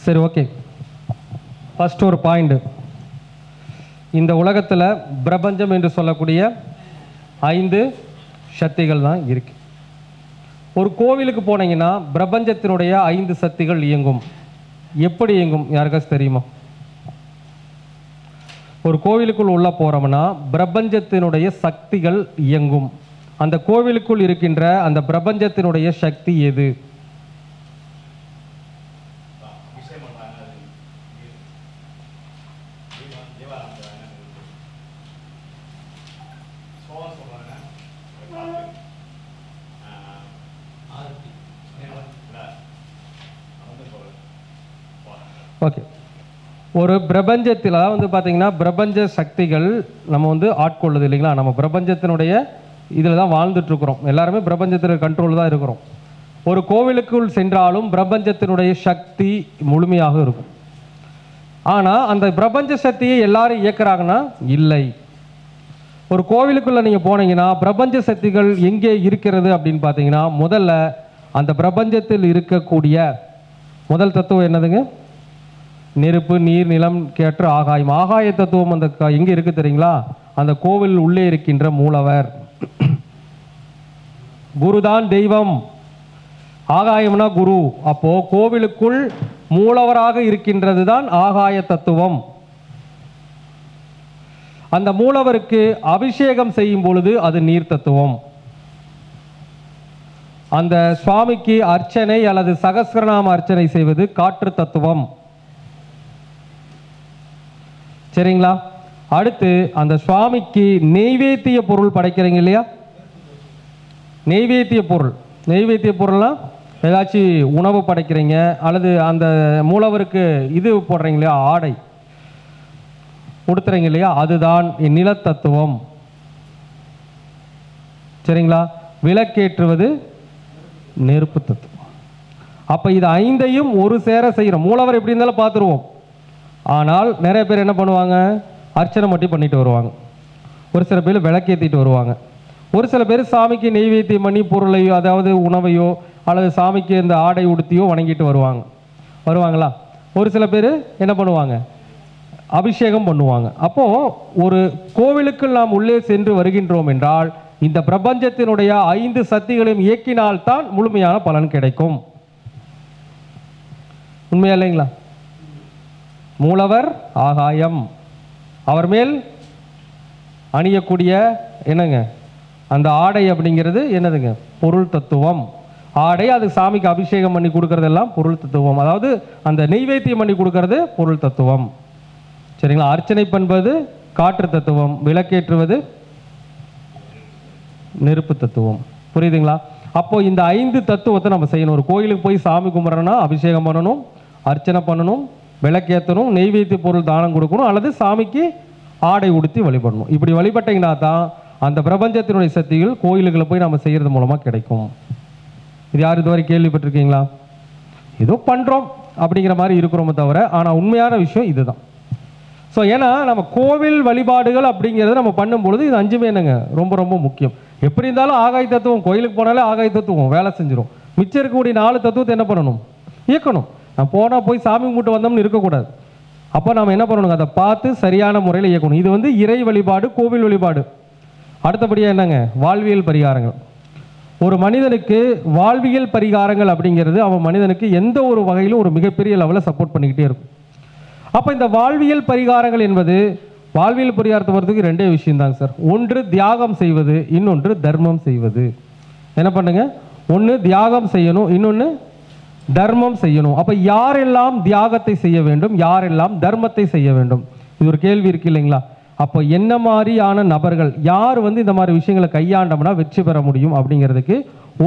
சரி, okay. First ஒரு point. இந்த உலகத்தில் பிரபஞ்சம் என்று சொல்லக்கூடிய 5 சக்திகள் தான் இருக்கு. ஒரு கோவிலுக்கு போனீங்கன்னா பிரபஞ்சத்தினுடைய 5 சக்திகள் இயங்கும். எப்படி இயங்கும் யாருக்காச்சும் தெரியுமா? ஒரு கோவிலுக்குள் உள்ள போறோம்னா பிரபஞ்சத்தினுடைய சக்திகள் இயங்கும். அந்த கோவிலுக்குள் இருக்கின்ற அந்த பிரபஞ்சத்தினுடைய சக்தி எது? ஓகே. ஒரு பிரபஞ்சத்தில் வந்து பார்த்தீங்கன்னா பிரபஞ்ச சக்திகள் நம்ம ஆட்கொள்ளுது இல்லைங்களா? நம்ம பிரபஞ்சத்தினுடைய இதில் தான் வாழ்ந்துட்டுருக்குறோம். எல்லாருமே பிரபஞ்சத்தினுடைய கண்ட்ரோல் தான் இருக்கிறோம். ஒரு கோவிலுக்குள் சென்றாலும் பிரபஞ்சத்தினுடைய சக்தி முழுமையாக இருக்கும். ஆனால் அந்த பிரபஞ்ச சக்தியை எல்லாரும் இயக்குறாங்கன்னா இல்லை. ஒரு கோவிலுக்குள்ளே நீங்கள் போனீங்கன்னா பிரபஞ்ச சக்திகள் எங்கே இருக்கிறது அப்படின்னு பார்த்தீங்கன்னா, முதல்ல அந்த பிரபஞ்சத்தில் இருக்கக்கூடிய முதல் தத்துவம் என்னதுங்க? நெருப்பு, நீர், நிலம், காற்று, ஆகாயம். ஆகாய தத்துவம் அந்த எங்கே இருக்கு தெரியுங்களா? அந்த கோவில் உள்ளே இருக்கின்ற மூலவர். குருதான் தெய்வம். ஆகாயம்னா குரு. அப்போ கோவிலுக்குள் மூலவராக இருக்கின்றது தான் ஆகாய தத்துவம். அந்த மூலவருக்கு அபிஷேகம் செய்யும் பொழுது அது நீர் தத்துவம். அந்த சுவாமிக்கு அர்ச்சனை அல்லது சகஸ்ரநாம அர்ச்சனை செய்வது காற்று தத்துவம். சரிங்களா? அடுத்து அந்த சுவாமிக்கு நெய்வேத்திய பொருள் படைக்கிறீங்க இல்லையா? நெய்வேத்திய பொருள்னா ஏதாச்சும் உணவு படைக்கிறீங்க அல்லது அந்த மூலவருக்கு இது போடுறீங்க இல்லையா, ஆடை உடுத்துறீங்க இல்லையா, அதுதான் நிலத்தத்துவம். சரிங்களா? விளக்கேற்றுவது நெருப்பு தத்துவம். அப்ப இது 5ஐயும் ஒரு சேர செய்யறோம். மூலவர் எப்படி இருந்தாலும் பார்த்துருவோம். ஆனால் நிறைய பேர் என்ன பண்ணுவாங்க? அர்ச்சனை மட்டும் பண்ணிட்டு வருவாங்க. ஒரு சில பேர் விளக்கேற்றிட்டு வருவாங்க. ஒரு சில பேர் சாமிக்கு நெய்வேத்தியம் பண்ணி பொருளையோ அதாவது உணவையோ அல்லது சாமிக்கு இந்த ஆடை உடுத்தியோ வணங்கிட்டு வருவாங்களா? ஒரு சில பேர் என்ன பண்ணுவாங்க? அபிஷேகம் பண்ணுவாங்க. அப்போ ஒரு கோவிலுக்கு நாம் உள்ளே சென்று வருகின்றோம் என்றால் இந்த பிரபஞ்சத்தினுடைய 5 சக்திகளையும் இயக்கினால்தான் முழுமையான பலன் கிடைக்கும். உண்மையா இல்லைங்களா? மூலவர் ஆகாயம், அவர் மேல் அணியக்கூடிய என்னங்க அந்த ஆடை அப்படிங்கிறது என்னதுங்க? பொருள் தத்துவம். ஆடை அது சாமிக்கு அபிஷேகம் பண்ணி கொடுக்கறதெல்லாம் பொருள் தத்துவம். அதாவது அந்த நெய்வேத்தியம் பண்ணி கொடுக்கறது பொருள் தத்துவம். சரிங்களா? அர்ச்சனை பண்ணுவது காற்று தத்துவம், விளக்கேற்றுவது நெருப்பு தத்துவம். புரியுதுங்களா? அப்போ இந்த 5 தத்துவத்தை நம்ம செய்யணும். ஒரு கோயிலுக்கு போய் சாமி கும்பிட்றோன்னா அபிஷேகம் பண்ணணும், அர்ச்சனை பண்ணணும், விளக்கேற்றணும், நெய்வேத்திய பொருள் தானம் கொடுக்கணும், அல்லது சாமிக்கு ஆடை உடுத்தி வழிபடணும். இப்படி வழிபட்டீங்கன்னா தான் அந்த பிரபஞ்சத்தினுடைய சக்திகள் கோயிலுகளை போய் நம்ம செய்கிறது மூலமாக கிடைக்கும். இது யார் இதுவரை கேள்விப்பட்டிருக்கீங்களா? ஏதோ பண்ணுறோம் அப்படிங்கிற மாதிரி இருக்கிறோமே தவிர, ஆனால் உண்மையான விஷயம் இதுதான். ஸோ ஏன்னா நம்ம கோவில் வழிபாடுகள் அப்படிங்கிறது நம்ம பண்ணும்பொழுது இது 5மே என்னங்க ரொம்ப ரொம்ப முக்கியம். எப்படி இருந்தாலும் ஆகாய தத்துவம், கோயிலுக்கு போனாலே ஆகாய தத்துவம் வேலை செஞ்சிடும். மிச்சம் இருக்கக்கூடிய 4 தத்துவத்தை என்ன பண்ணணும்? இயக்கணும். நான் போனால் போய் சாமி கும்பிட்டு வந்தோம்னு இருக்கக்கூடாது. அப்போ நம்ம என்ன பண்ணணுங்க? அதை பார்த்து சரியான முறையில் இயக்கணும். இது இறை வழிபாடு, கோவில் வழிபாடு. அடுத்தபடியாக என்னங்க? வாழ்வியல் பரிகாரங்கள். ஒரு மனிதனுக்கு வாழ்வியல் பரிகாரங்கள் அப்படிங்கிறது அவன் மனிதனுக்கு எந்த ஒரு வகையிலும் ஒரு மிகப்பெரிய லெவலில் சப்போர்ட் பண்ணிக்கிட்டே இருக்கும். அப்போ இந்த வாழ்வியல் பரிகாரங்கள் என்பது வாழ்வியல் பரிகாரத்தை வரதுக்கு 2 விஷயம் தாங்க சார். ஒன்று தியாகம் செய்வது, இன்னொன்று தர்மம் செய்வது. என்ன பண்ணுங்க? ஒன்று தியாகம் செய்யணும், இன்னொன்று தர்மம் செய்யணும். அப்போ யாரெல்லாம் தியாகத்தை செய்ய வேண்டும், யாரெல்லாம் தர்மத்தை செய்ய வேண்டும்? இது ஒரு கேள்வி இருக்கு இல்லைங்களா? அப்போ என்ன மாதிரியான நபர்கள் யார் இந்த மாதிரி விஷயங்களை கையாண்டோம்னா வெற்றி பெற முடியும் அப்படிங்கிறதுக்கு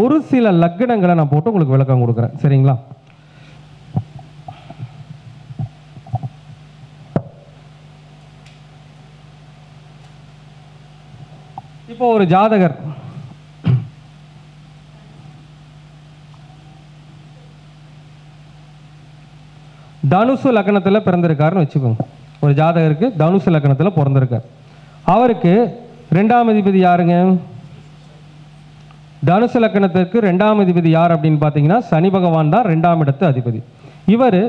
ஒரு சில லக்னங்களை நான் போட்டு உங்களுக்கு விளக்கம் கொடுக்குறேன். சரிங்களா? இப்போ ஒரு ஜாதகர் தனுசு லக்னத்தில் பிறந்திருக்காருன்னு வச்சுக்கோங்க. ஒரு ஜாதகருக்கு தனுசு லக்னத்தில் பிறந்திருக்கார். அவருக்கு 2ஆம் அதிபதி யாருங்க? தனுசு லக்னத்திற்கு 2ஆம் அதிபதி யார் அப்படின்னு பார்த்தீங்கன்னா சனி பகவான் தான் 2ஆம் இடத்து அதிபதி. இவர்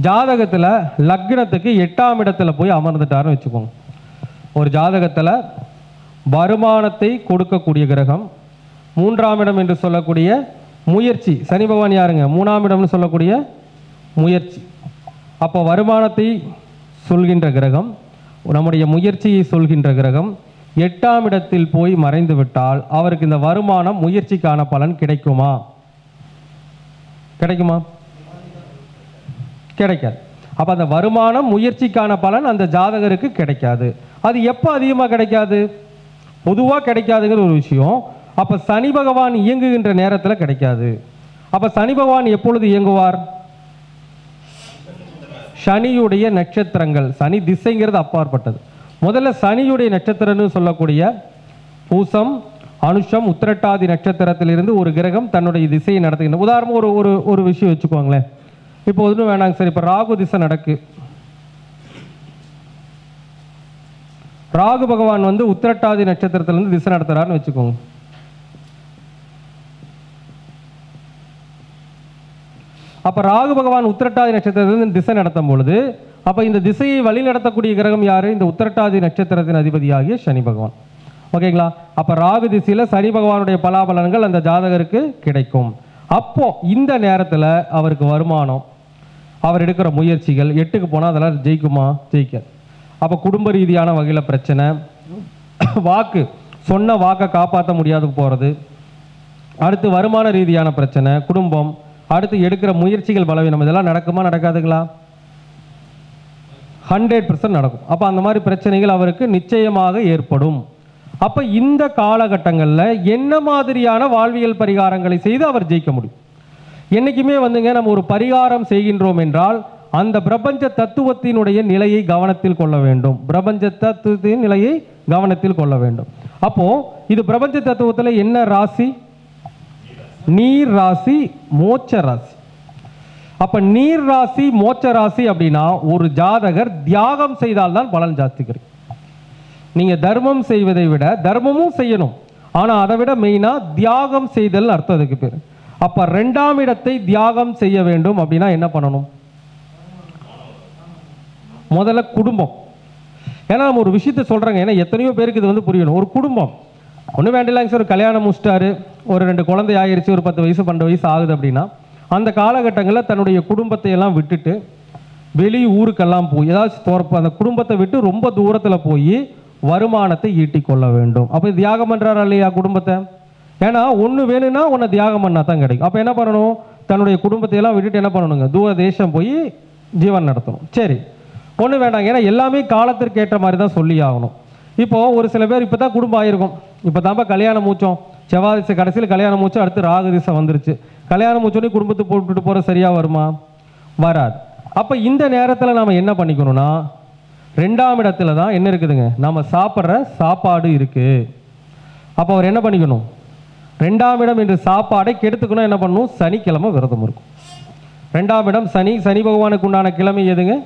ஜாதகத்தில் லக்னத்துக்கு 8ஆம் இடத்துல போய் அமர்ந்துட்டாருன்னு வச்சுக்கோங்க. ஒரு ஜாதகத்தில் வருமானத்தை கொடுக்கக்கூடிய கிரகம் 3ஆம் இடம் என்று சொல்லக்கூடிய முயற்சி, சனி பகவான் யாருங்க 3ஆம் இடம்னு சொல்லக்கூடிய முயற்சி. அப்போ வருமானத்தை சொல்கின்ற கிரகம், நம்முடைய முயற்சியை சொல்கின்ற கிரகம் 8ஆம் இடத்தில் போய் மறைந்து விட்டால் அவருக்கு இந்த வருமானம் முயற்சிக்கான பலன் கிடைக்குமா? கிடைக்குமா? கிடைக்காது. அப்ப அந்த வருமானம் முயற்சிக்கான பலன் அந்த ஜாதகருக்கு கிடைக்காது. அது எப்போ அதிகமாக கிடைக்காது? பொதுவாக கிடைக்காதுங்கிற ஒரு விஷயம். அப்ப சனி பகவான் இயங்குகின்ற நேரத்தில் கிடைக்காது. அப்ப சனி பகவான் எப்பொழுது இயங்குவார்? சனியுடைய நட்சத்திரங்கள், சனி திசைங்கிறது அப்பாற்பட்டது. முதல்ல சனியுடைய நட்சத்திரம்னு சொல்லக்கூடிய பூசம், அனுஷம், உத்திரட்டாதி நட்சத்திரத்திலிருந்து ஒரு கிரகம் தன்னுடைய திசையை நடத்துகின்ற. உதாரணம் ஒரு விஷயம் வச்சுக்கோங்களேன். இப்போ ஒன்றும் வேணாங்க சார், இப்போ ராகு திசை நடக்கு. ராகு பகவான் வந்து உத்திரட்டாதி நட்சத்திரத்திலிருந்து திசை நடத்துறாருன்னு வச்சுக்கோங்க. அப்ப ராகு பகவான் உத்திரட்டாதி நட்சத்திரத்திலிருந்து திசை நடத்தும் பொழுது அப்ப இந்த திசையை வழி நடத்தக்கூடிய கிரகம் யாரு? இந்த உத்திரட்டாதி நட்சத்திரத்தின் அதிபதியாகிய சனி பகவான். ஓகேங்களா? அப்ப ராகு திசையில சனி பகவானுடைய பலாபலன்கள் அந்த ஜாதகருக்கு கிடைக்கும். அப்போ இந்த நேரத்தில் அவருக்கு வருமானம், அவர் எடுக்கிற முயற்சிகள் 8க்கு போனால் அதெல்லாம் ஜெயிக்குமா? ஜெயிக்காது. அப்போ குடும்ப ரீதியான வகையில் பிரச்சனை, வாக்கு சொன்ன வாக்கை காப்பாற்ற முடியாது போகிறது, அடுத்து வருமான ரீதியான பிரச்சனை, குடும்பம், அடுத்து எடுக்கிற முயற்சிகள் பலவீனம், இதெல்லாம் நடக்குமா? நடக்காதுங்களா? 100% நடக்கும். அப்போ அந்த மாதிரி பிரச்சனைகள் அவருக்கு நிச்சயமாக ஏற்படும். அப்போ இந்த காலகட்டங்களில் என்ன மாதிரியான வாழ்வியல் பரிகாரங்களை செய்து அவர் ஜெயிக்க முடியும்? என்றைக்குமே வந்துங்க நம்ம ஒரு பரிகாரம் செய்கின்றோம் என்றால் அந்த பிரபஞ்ச தத்துவத்தினுடைய நிலையை கவனத்தில் கொள்ள வேண்டும். பிரபஞ்ச தத்துவத்தின் நிலையை கவனத்தில் கொள்ள வேண்டும். அப்போ இது பிரபஞ்ச தத்துவத்தில் என்ன ராசி? நீர் ராசி, மோட்ச ராசி. அப்ப நீர் ராசி, மோட்ச ராசி அப்படின்னா ஒரு ஜாதகர் தியாகம் செய்தால்தான் பலன் ஜாஸ்தி கிடைக்கும். நீங்க தர்மம் செய்வதை விட தர்மமும் செய்யணும், ஆனா அதை விட மெயினா தியாகம் செய்தல் அர்த்தம் அதுக்கு பேர். அப்ப 2ஆம் இடத்தை தியாகம் செய்ய வேண்டும் அப்படின்னா என்ன பண்ணணும்? முதல்ல குடும்பம். ஏன்னா நம்ம ஒரு விஷயத்தை சொல்றாங்க, ஏன்னா எத்தனையோ பேருக்கு இது வந்து புரியணும். ஒரு குடும்பம் ஒன்றும் வேண்டியலாங்க சார், கல்யாணம் முடிச்சிட்டாரு, ஒரு 2 குழந்தை ஆகிருச்சு, ஒரு 10 வயசு 12 வயசு ஆகுது அப்படின்னா அந்த காலகட்டங்களில் தன்னுடைய குடும்பத்தை எல்லாம் விட்டுட்டு வெளி ஊருக்கெல்லாம் போய் ஏதாச்சும் அந்த குடும்பத்தை விட்டு ரொம்ப தூரத்தில் போய் வருமானத்தை ஈட்டிக் கொள்ள வேண்டும். அப்போ தியாகம் பண்ணுறாரா இல்லையா குடும்பத்தை? ஏன்னா ஒன்று வேணும்னா ஒன்று தியாகம் பண்ணால் தான் கிடைக்கும். அப்போ என்ன பண்ணணும்? தன்னுடைய குடும்பத்தை எல்லாம் விட்டுட்டு என்ன பண்ணணுங்க? தூர தேசம் போய் ஜீவன் நடத்தணும். சரி, ஒன்று வேண்டாங்க, ஏன்னா எல்லாமே காலத்திற்கு ஏற்ற மாதிரி தான் சொல்லி ஆகணும். இப்போது ஒரு சில பேர் இப்போ தான் குடும்பம் ஆகிருக்கும், இப்போ தான்ப்பா கல்யாணம் மூச்சோம், செவ்வாய் திசை கடைசியில் கல்யாணம் மூச்சோம், அடுத்து ராகு திசை வந்துருச்சு, கல்யாணம் மூச்சோடனே குடும்பத்தை போட்டுட்டு போகிற சரியாக வருமா? வராது. அப்போ இந்த நேரத்தில் நாம் என்ன பண்ணிக்கணும்னா 2ஆம் இடத்துல தான் என்ன இருக்குதுங்க? நம்ம சாப்பிட்ற சாப்பாடு இருக்குது. அப்போ அவர் என்ன பண்ணிக்கணும்? 2ஆம் இடம் என்று சாப்பாடை கெடுத்துக்கணும். என்ன பண்ணணும்? சனிக்கிழமை விரதம் இருக்கும். 2ஆம் இடம் சனி, சனி பகவானுக்கு உண்டான கிழமை எதுங்க?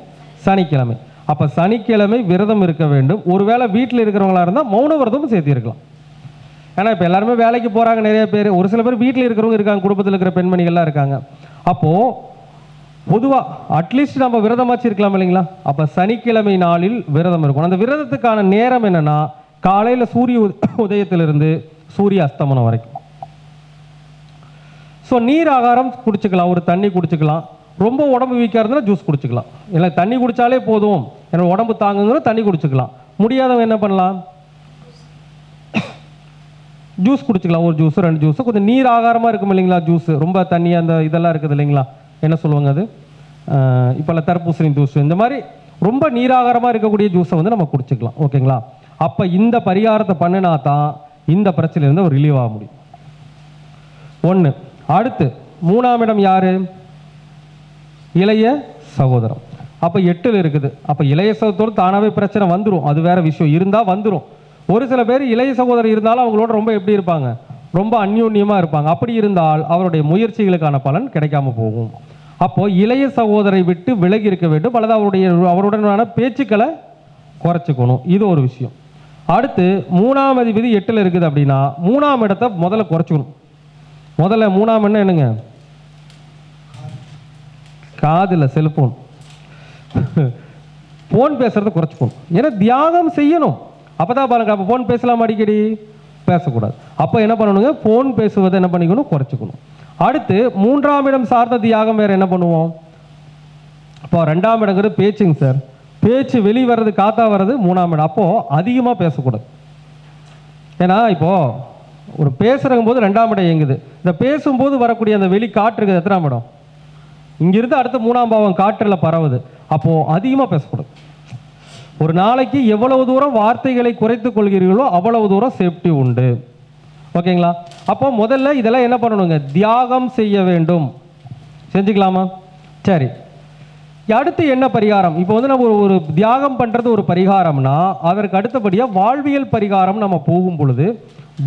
சனிக்கிழமை. அப்போ சனிக்கிழமை விரதம் இருக்க வேண்டும். ஒருவேளை வீட்டில் இருக்கிறவங்களா இருந்தால் மௌன விரதமும் சேர்த்திருக்கலாம். ஏன்னா இப்போ எல்லாருமே வேலைக்கு போகிறாங்க நிறைய பேர், ஒரு சில பேர் வீட்டில் இருக்கிறவங்க இருக்காங்க, குடும்பத்தில் இருக்கிற பெண்மணிகள்லாம் இருக்காங்க. அப்போது பொதுவாக அட்லீஸ்ட் நம்ம விரதமாச்சு இருக்கலாம் இல்லைங்களா? அப்போ சனிக்கிழமை நாளில் விரதம் இருக்கும். அந்த விரதத்துக்கான நேரம் என்னன்னா காலையில் சூரிய உதயத்திலிருந்து சூரிய அஸ்தமனம் வரைக்கும். ஸோ நீர் ஆகாரம் குடிச்சுக்கலாம், ஒரு தண்ணி குடிச்சுக்கலாம். ரொம்ப உடம்பு வீக்காக இருந்தால் ஜூஸ் குடிச்சுக்கலாம். இல்லை தண்ணி குடித்தாலே போதும், என்னோட உடம்பு தாங்குங்கிற தண்ணி குடிச்சுக்கலாம். முடியாதவங்க என்ன பண்ணலாம்? ஜூஸ் குடிச்சுக்கலாம். ஒரு ஜூஸ் 2 ஜூஸ் கொஞ்சம் நீர் ஆகாரமாக இருக்கும் இல்லைங்களா? ஜூஸ் ரொம்ப தண்ணி அந்த இதெல்லாம் இருக்குது இல்லைங்களா? என்ன சொல்லுவாங்க அது? இப்போல்லாம் தர்பூசணி ஜூஸ், இந்த மாதிரி ரொம்ப நீராகாரமாக இருக்கக்கூடிய ஜூஸை வந்து நம்ம குடிச்சுக்கலாம். ஓகேங்களா? அப்போ இந்த பரிகாரத்தை பண்ணினா தான் இந்த பிரச்சனையிலேருந்து ஒரு ரிலீவ் ஆக முடியும். ஒன்று. அடுத்து 3ஆம் இடம் யாரு? இளைய சகோதரம். அப்போ 8ல் இருக்குது. அப்போ இளைய சகோதரம் தானாகவே பிரச்சனை வந்துடும், அது வேற விஷயம், இருந்தால் வந்துடும். ஒரு சில பேர் இளைய சகோதரர் இருந்தாலும் அவங்களோட ரொம்ப எப்படி இருப்பாங்க? ரொம்ப அந்யோன்யமாக இருப்பாங்க. அப்படி இருந்தால் அவருடைய முயற்சிகளுக்கான பலன் கிடைக்காம போகும். அப்போ இளைய சகோதரை விட்டு விலகி இருக்க வேண்டும், அல்லது அவருடனான பேச்சுக்களை குறைச்சிக்கணும். இது ஒரு விஷயம். அடுத்து 3ஆம் அதிபதி 8ல் இருக்குது அப்படின்னா 3ஆம் இடத்தை முதல்ல குறைச்சிக்கணும். முதல்ல 3ஆம் எண்ணம் என்னங்க? காதில் செல்போன் ஃபோன் பேசுறதை குறைச்சிக்கணும். ஏன்னா தியாகம் செய்யணும். அப்பதான் பாருங்க, அப்போ ஃபோன் பேசலாம், அடிக்கடி பேசக்கூடாது. அப்போ என்ன பண்ணணுங்க? ஃபோன் பேசுவதை என்ன பண்ணிக்கணும்? குறைச்சிக்கணும். அடுத்து 3ஆம் இடம் சார்ந்த தியாகம் வேற என்ன பண்ணுவோம்? இப்போ 2ஆம் இடங்கிறது பேச்சுங்க சார். பேச்சு வெளியே வர்றது, காத்தா வர்றது 3ஆம் இடம். அப்போ அதிகமாக பேசக்கூடாது. ஏன்னா இப்போ ஒரு பேசுறங்கும் போது 2ஆம் இடம் இயங்குது. இந்த பேசும்போது வரக்கூடிய அந்த வெளி காற்று இருக்குது, எத்தனாம் இடம்? இங்கிருந்து அடுத்து 3ஆம் பாவம் காற்றில் பரவுது. அப்போ அதிகமாக பேசக்கூடாது. ஒரு நாளைக்கு எவ்வளவு தூரம் வார்த்தைகளை குறைத்துக் கொள்கிறீர்களோ அவ்வளவு தூரம் சேஃப்டி உண்டு. ஓகேங்களா? அப்போ முதல்ல இதெல்லாம் என்ன பண்ணணுங்க? தியாகம் செய்ய வேண்டும். செஞ்சுக்கலாமா? சரி, அடுத்து என்ன பரிகாரம்? இப்போ வந்து நம்ம ஒரு தியாகம் பண்ணுறது ஒரு பரிகாரம்னா அதற்கு அடுத்தபடியாக வாழ்வியல் பரிகாரம் நம்ம போகும் பொழுது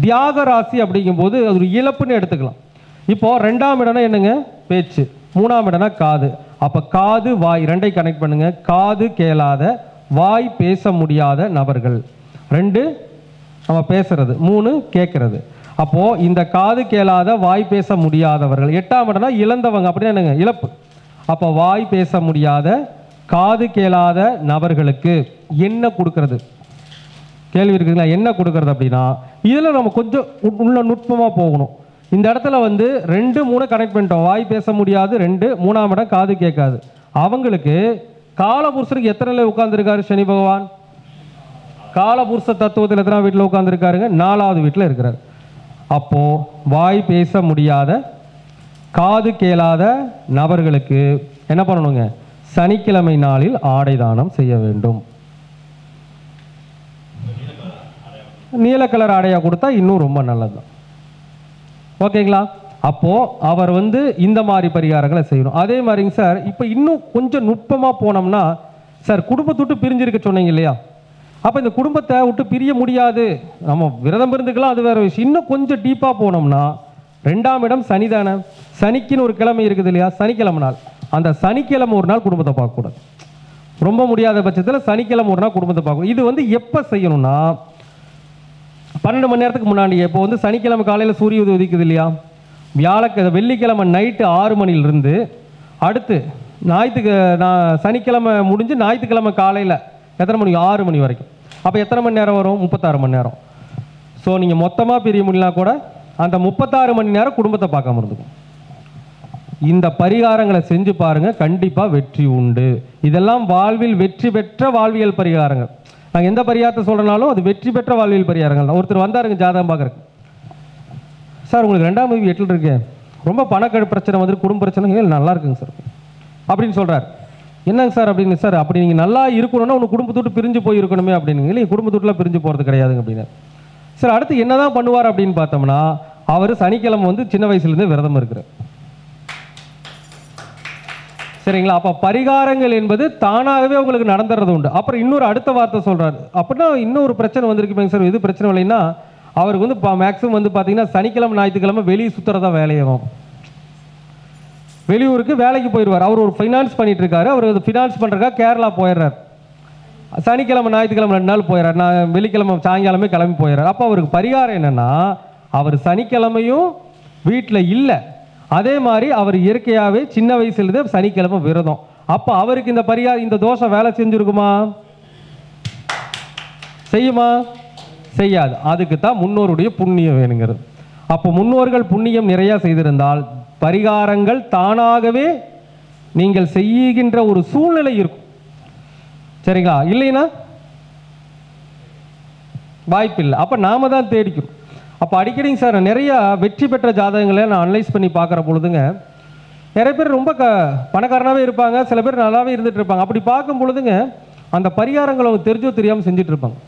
தியாக ராசி அப்படிங்கும்போது அது ஒரு இழப்புன்னு எடுத்துக்கலாம். இப்போ 2ஆம் இடம்னா என்னங்க? பேச்சு. 3ஆம் இடம்னா காது. அப்போ காது வாய் ரெண்டை கனெக்ட் பண்ணுங்க. காது கேளாத, வாய் பேச முடியாத நபர்கள். 2 நம்ம பேசுறது, 3 கேட்கறது. அப்போ இந்த காது கேளாத, வாய் பேச முடியாதவர்கள். 8ஆம் இடம்னா இழந்தவங்க, அப்படின்னா என்னங்க? இழப்பு. அப்போ வாய் பேச முடியாத, காது கேளாத நபர்களுக்கு என்ன கொடுக்கறது? கேள்வி இருக்குங்களா? என்ன கொடுக்கறது அப்படின்னா இதில் நம்ம கொஞ்சம் உள்ள நுட்பமாக போகணும். இந்த இடத்துல வந்து 2, 3 கனெக்ட் பண்ணிட்டோம். வாய் பேச முடியாது 2, 3ஆம் இடம் காது கேட்காது. அவங்களுக்கு காலபுருஷனுக்கு எத்தனை நிலை உட்கார்ந்துருக்காரு சனி பகவான்? காலபுருஷ தத்துவத்தில் எத்தனை வீட்டில் உட்கார்ந்துருக்காருங்க? 4ஆவது வீட்டில் இருக்கிறார். அப்போ வாய் பேச முடியாத, காது கேளாத நபர்களுக்கு என்ன பண்ணணுங்க? சனிக்கிழமை நாளில் ஆடை தானம் செய்ய வேண்டும். நீல கலர் ஆடையா கொடுத்தா இன்னும் ரொம்ப நல்லது. ஓகேங்களா? அப்போ அவர் வந்து இந்த மாதிரி பரிகாரங்களை செய்யணும். அதே மாதிரிங்க சார், இப்போ இன்னும் கொஞ்சம் நுட்பமாக போனோம்னா சார், குடும்பத்தை விட்டு பிரிஞ்சிருக்க சொன்னீங்க இல்லையா? அப்போ இந்த குடும்பத்தை விட்டு பிரிய முடியாது, நம்ம விரதம் இருந்துக்கலாம், அது வேற விஷயம். இன்னும் கொஞ்சம் டீப்பாக போனோம்னா 2ஆம் இடம் சனி தானே. சனிக்குன்னு ஒரு கிழமை இருக்குது இல்லையா? சனிக்கிழமை நாள். அந்த சனிக்கிழமை ஒரு நாள் குடும்பத்தை பார்க்கக்கூடாது. ரொம்ப முடியாத பட்சத்தில் சனிக்கிழமை ஒரு நாள் குடும்பத்தை பார்க்கணும். இது வந்து எப்போ செய்யணும்னா 12 மணி நேரத்துக்கு முன்னாடி. இப்போ வந்து சனிக்கிழமை காலையில் சூரிய உதிக்குது இல்லையா? வெள்ளிக்கிழமை நைட்டு 6 மணிலிருந்து அடுத்து சனிக்கிழமை முடிஞ்சு ஞாயிற்றுக்கிழமை காலையில் எத்தனை மணி? 6 மணி வரைக்கும். அப்போ எத்தனை மணி நேரம் வரும்? 36 மணி நேரம். ஸோ நீங்கள் மொத்தமாக பிரிய முடியலாம் கூட அந்த 36 மணி நேரம் குடும்பத்தை பார்க்காம இருந்துக்கும். இந்த பரிகாரங்களை செஞ்சு பாருங்க, கண்டிப்பாக வெற்றி உண்டு. இதெல்லாம் வாழ்வில் வெற்றி பெற்ற வாழ்வியல் பரிகாரங்கள். நாங்கள் எந்த பரிகாரத்தை சொல்கிறனாலும் அது வெற்றி பெற்ற வாழ்வியல் பரிகாரங்கள் தான். ஒருத்தர் வந்தாருங்க ஜாதகம் பார்க்குறக்கு. சார் உங்களுக்கு 2ஆம் தேதி 8ல் இருக்கேன், ரொம்ப பணக்கடு பிரச்சனை வந்துட்டு, குடும்ப பிரச்சனை நல்லா இருக்குங்க சார் அப்படின்னு சொல்கிறார். என்னங்க சார் அப்படின்னு. சார் அப்படி நீங்கள் நல்லா இருக்கணும்னா உங்கள் குடும்பத்தோட்டு பிரிஞ்சு போயிருக்கணுமே அப்படின்னு. இல்லை, குடும்பத்தோட்டுலாம் பிரிஞ்சு போகிறது கிடையாதுங்க அப்படின்னு. சார் அடுத்து என்ன தான் பண்ணுவார் அப்படின்னு பார்த்தோம்னா அவர் சனிக்கிழமை வந்து சின்ன வயசுலேருந்தே விரதம் இருக்கிறார். சரிங்களா? அப்போ பரிகாரங்கள் என்பது தானாகவே உங்களுக்கு நடந்துறது உண்டு. அப்புறம் இன்னொரு அடுத்த வார்த்தை சொல்கிறார். அப்படின்னா இன்னொரு பிரச்சனை வந்திருக்குமே சார். எது பிரச்சனை இல்லைன்னா அவருக்கு வந்து மேக்ஸிமம் வந்து பார்த்தீங்கன்னா சனிக்கிழமை ஞாயிற்றுக்கிழமை வெளியே சுற்றுறதா வேலையாகும். வெளியூருக்கு வேலைக்கு போயிடுவார். அவர் ஒரு ஃபைனான்ஸ் பண்ணிட்டு இருக்காரு. அவர் ஃபினான்ஸ் பண்ணுறக்கா கேரளா போயிடுறார். சனிக்கிழமை ஞாயிற்றுக்கிழமை 2 நாள் போயிடுறார். நான் வெள்ளிக்கிழமை சாயங்காலமே கிளம்பி போயிடுறார். அப்போ அவருக்கு பரிகாரம் என்னன்னா, அவர் சனிக்கிழமையும் வீட்டில் இல்லை, அதே மாதிரி அவர் இயற்கையாகவே சின்ன வயசுலேருந்து சனிக்கிழமை விரதம். அப்போ அவருக்கு இந்த பரிகாரம், இந்த தோஷம் வேலை செஞ்சுருக்குமா? செய்யுமா? செய்யாது. அதுக்கு தான் முன்னோருடைய புண்ணியம் வேணுங்கிறது. அப்போ முன்னோர்கள் புண்ணியம் நிறையா செய்திருந்தால் பரிகாரங்கள் தானாகவே நீங்கள் செய்கின்ற ஒரு சூழ்நிலை இருக்கும். சரிங்களா? இல்லைன்னா வாய்ப்பு இல்லை. அப்போ நாம தான் தேடிக்கணும். அப்போ அடிக்கடிங்க சார் நிறைய வெற்றி பெற்ற ஜாதகங்களை நான் அனலைஸ் பண்ணி பார்க்குற பொழுதுங்க நிறைய பேர் ரொம்ப பணக்காரனாகவே இருப்பாங்க, சில பேர் நல்லாவே இருந்துட்டு இருப்பாங்க. அப்படி பார்க்கும் பொழுதுங்க அந்த பரிகாரங்களை அவங்க தெரிஞ்சோ தெரியாமல் செஞ்சுட்டு இருப்பாங்க.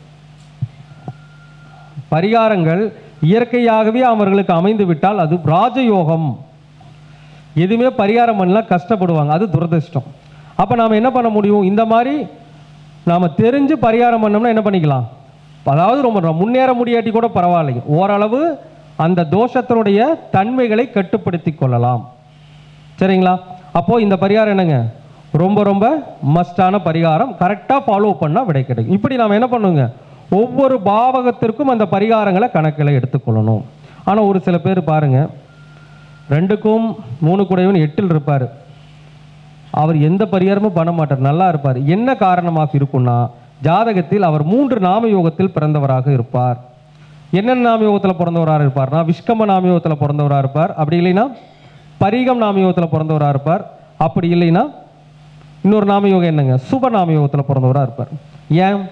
பரிகாரங்கள் இயற்கையாகவே அவர்களுக்கு அமைந்து விட்டால் அது ராஜயோகம். எதுவுமே பரிகாரம் பண்ணலாம் கஷ்டப்படுவாங்க, அது துரதிர்ஷ்டம். அப்போ நாம் என்ன பண்ண முடியும்? இந்த மாதிரி நாம் தெரிஞ்சு பரிகாரம் பண்ணோம்னா என்ன பண்ணிக்கலாம்? அதாவது ரொம்ப முன்னேற முடியாட்டி கூட பரவாயில்லைங்க, ஓரளவு அந்த தோஷத்தினுடைய தன்மைகளை கட்டுப்படுத்தி கொள்ளலாம். சரிங்களா? அப்போது இந்த பரிகாரம் என்னங்க? ரொம்ப ரொம்ப மஸ்டான பரிகாரம். கரெக்டாக ஃபாலோ பண்ணால் விடை கிடைக்கும். இப்படி நாம் என்ன பண்ணுங்க, ஒவ்வொரு பாவகத்திற்கும் அந்த பரிகாரங்களை கணக்கில் எடுத்துக்கொள்ளணும். ஆனால் ஒரு சில பேர் பாருங்க, 2க்கும் 3 கூடையவன் 8ல் இருப்பார், அவர் எந்த பரிகாரமும் பண்ண மாட்டார், நல்லா இருப்பார். என்ன காரணமாக இருக்குன்னா, ஜாதகத்தில் அவர் 3 நாமயோகத்தில் பிறந்தவராக இருப்பார். என்னென்ன நாமயோகத்தில் பிறந்தவராக இருப்பார்னா, விஷ்கம நாமயோகத்தில் பிறந்தவராக இருப்பார். அப்படி இல்லைன்னா பரிகம் நாமயோகத்தில் பிறந்தவராக இருப்பார். அப்படி இல்லைன்னா இன்னொரு நாமயோகம் என்னங்க, சுப நாமயோகத்தில் பிறந்தவராக இருப்பார். ஏன்?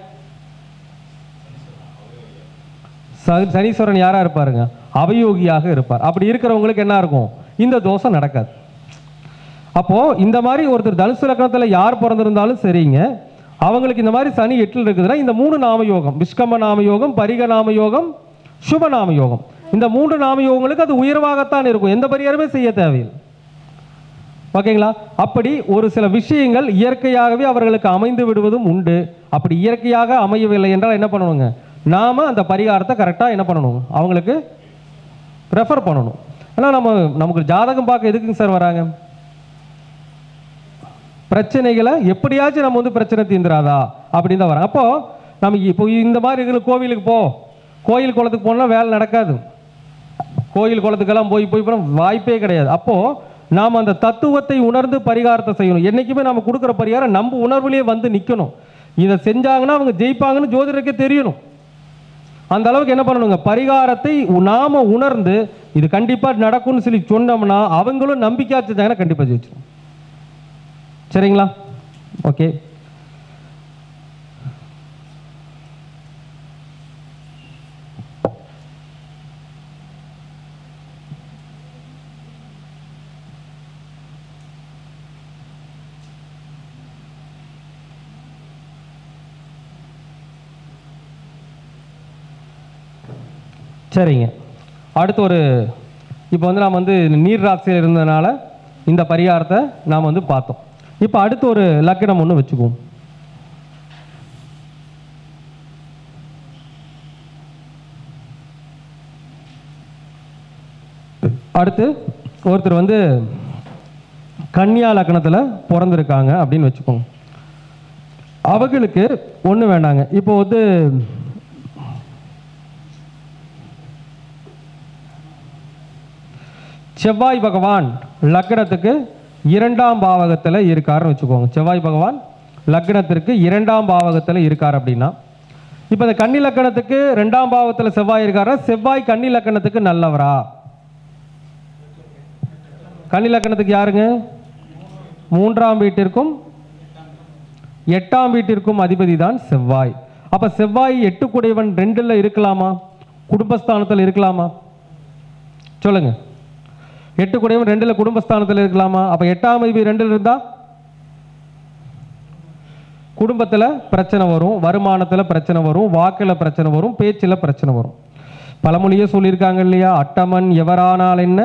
சனீஸ்வரன் யாரா இருப்பாருங்க, அவயோகியாக இருப்பார். அப்படி இருக்கிறவங்களுக்கு என்ன இருக்கும், இந்த தோஷம் நடக்காது. அப்போ இந்த மாதிரி ஒருத்தர் தனுசு லக்னத்தில் யார் பிறந்திருந்தாலும் சரிங்க, அவங்களுக்கு இந்த மாதிரி சனி 8ல் இருக்குதுன்னா இந்த 3 நாமயோகம், விஷ்கம நாமயோகம், பரிக நாமயோகம், சுப நாமயோகம், இந்த 3 நாமயோகங்களுக்கு அது உயர்வாகத்தான் இருக்கும். எந்த பரிகாரமே செய்ய தேவையில்லை. ஓகேங்களா? அப்படி ஒரு சில விஷயங்கள் இயற்கையாகவே அவர்களுக்கு அமைந்து விடுவதும் உண்டு. அப்படி இயற்கையாக அமையவில்லை என்றால் என்ன பண்ணணுங்க, நாம அந்த பரிகாரத்தை கரெக்டாக என்ன பண்ணணும், அவங்களுக்கு ரெஃபர் பண்ணணும். ஆனால் நமக்கு ஜாதகம் பார்க்க எதுக்குங்க சார் வராங்க, பிரச்சனைகளை எப்படியாச்சும் நம்ம வந்து பிரச்சனை தீர்ந்துராதா அப்படின்னு தான் வராங்க. அப்போ நம்ம இப்போ இந்த மாதிரி இருக்கிற கோவிலுக்கு கோயில் குளத்துக்கு போனால் வேலை நடக்காது. கோயில் குளத்துக்கெல்லாம் போய் போனால் வாய்ப்பே கிடையாது. அப்போது நாம் அந்த தத்துவத்தை உணர்ந்து பரிகாரத்தை செய்யணும். என்றைக்குமே நம்ம கொடுக்குற பரிகாரம் நம்ம உணர்வுலேயே வந்து நிற்கணும். இதை செஞ்சாங்கன்னா அவங்க ஜெயிப்பாங்கன்னு ஜோதிடருக்கே தெரியணும். அந்த அளவுக்கு என்ன பண்ணணுங்க, பரிகாரத்தை நாம உணர்ந்து இது கண்டிப்பாக நடக்கும்னு சொல்லி சொன்னோம்னா அவங்களும் நம்பிக்கையாக செஞ்சாங்கன்னா கண்டிப்பாக ஜெயிச்சிடும். சரிங்களா? ஓகே. சரிங்க. அடுத்து இப்போ வந்து நாம் வந்து நீர் ராசியில் இருந்ததுனால இந்த பரிகாரத்தை நாம் வந்து பார்த்தோம். இப்போ அடுத்து ஒரு லக்னம் ஒன்று வச்சுக்குவோம். அடுத்து ஒருத்தர் வந்து கன்னியா லக்னத்தில் பிறந்திருக்காங்க அப்படின்னு வச்சுக்கோங்க. அவங்களுக்கு ஒன்றும் வேண்டாங்க. இப்போ வந்து செவ்வாய் பகவான் லக்னத்துக்கு 2ஆம் பாவகத்தில் இருக்காருன்னு வச்சுக்கோங்க. செவ்வாய் பகவான் லக்னத்திற்கு 2ஆம் பாவகத்தில் இருக்கார் அப்படின்னா, இப்போ இந்த கன்னி லக்னத்துக்கு 2ஆம் பாவகத்தில் செவ்வாய் இருக்காரா, செவ்வாய் கன்னி லக்னத்துக்கு நல்லவரா? கன்னி லக்னத்துக்கு யாருங்க, 3ஆம் வீட்டிற்கும் 8ஆம் வீட்டிற்கும் அதிபதி தான் செவ்வாய். அப்போ செவ்வாய் 8 கூடையவன் 2ல் இருக்கலாமா, குடும்பஸ்தானத்தில் இருக்கலாமா? சொல்லுங்க. 8 கூடையவன் 2ல் குடும்பஸ்தானத்தில் இருக்கலாமா? அப்போ 8ஆம் அதிபதி 2ல் இருந்தால் குடும்பத்தில் பிரச்சனை வரும், வருமானத்தில் பிரச்சனை வரும், வாக்கில் பிரச்சனை வரும், பேச்சில் பிரச்சனை வரும். பழமொழியே சொல்லியிருக்காங்க இல்லையா, அட்டமன் எவரானால் என்ன,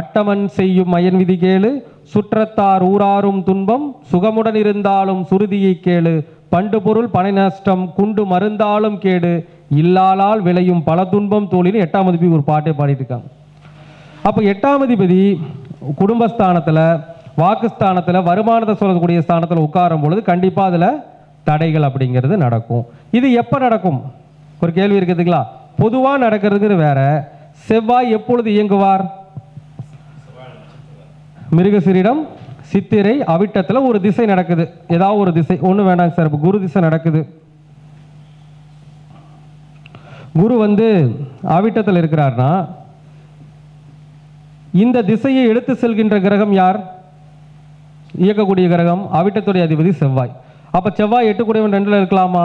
அட்டமன் செய்யும் அயன் விதி கேளு, சுற்றத்தார் ஊராரும் துன்பம், சுகமுடன் இருந்தாலும் சுருதியை கேளு, பண்டு பொருள் பனை நஷ்டம், குண்டு மருந்தாலும் கேடு, இல்லாலால் விளையும் பல துன்பம் தோழின்னு 8ஆம் அதிபதி ஒரு பாட்டே பாடிட்டு இருக்காங்க. அப்போ 8ஆம் அதிபதி குடும்பஸ்தானத்தில், வாக்குஸ்தானத்தில், வருமானத்தை சொல்லக்கூடிய ஸ்தானத்தில் உட்காரும் பொழுது கண்டிப்பாக அதில் தடைகள் அப்படிங்கிறது நடக்கும். இது எப்போ நடக்கும், ஒரு கேள்வி இருக்குதுங்களா? பொதுவாக நடக்கிறதுங்கிறது வேற. செவ்வாய் எப்பொழுது இயங்குவார்? மிருகசீரிடம், சித்திரை, அவிட்டத்தில் ஒரு திசை நடக்குது, ஏதாவது ஒரு திசை, ஒன்றும் வேண்டாங்க சார். இப்போ குரு திசை நடக்குது, குரு வந்து அவிட்டத்தில் இருக்கிறார்னா இந்த திசையை எடுத்து செல்கின்ற கிரகம் யார்? இயக்கக்கூடிய கிரகம் அவிட்டத்துடைய அதிபதி செவ்வாய். அப்போ செவ்வாய் 8 கூடையவன் 2ல் இருக்கலாமா?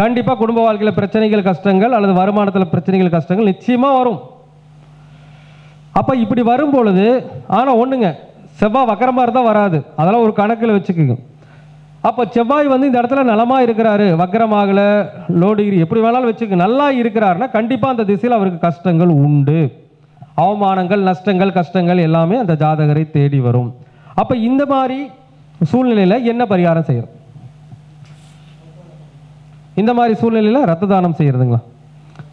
கண்டிப்பாக குடும்ப வாழ்க்கையில் பிரச்சனைகள், கஷ்டங்கள், அல்லது வருமானத்தில் பிரச்சனைகள், கஷ்டங்கள் நிச்சயமாக வரும். அப்போ இப்படி வரும் பொழுது, ஆனால் ஒன்றுங்க, செவ்வாய் வக்கரமாக இருந்தால் வராது, அதெல்லாம் ஒரு கணக்கில் வச்சுக்குங்க. அப்போ செவ்வாய் வந்து இந்த இடத்துல நலமாக இருக்கிறாரு, வக்கரமாகலை, லோ டிகிரி, எப்படி வேணாலும் வச்சுக்க, நல்லா இருக்கிறாருன்னா கண்டிப்பாக அந்த திசையில் அவருக்கு கஷ்டங்கள் உண்டு. அவமானங்கள், நஷ்டங்கள், கஷ்டங்கள் எல்லாமே அந்த ஜாதகரை தேடி வரும். அப்போ இந்த மாதிரி சூழ்நிலையில் என்ன பரிகாரம் செய்யணும்? இந்த மாதிரி சூழ்நிலையில் ரத்த தானம் செய்யறதுங்களா,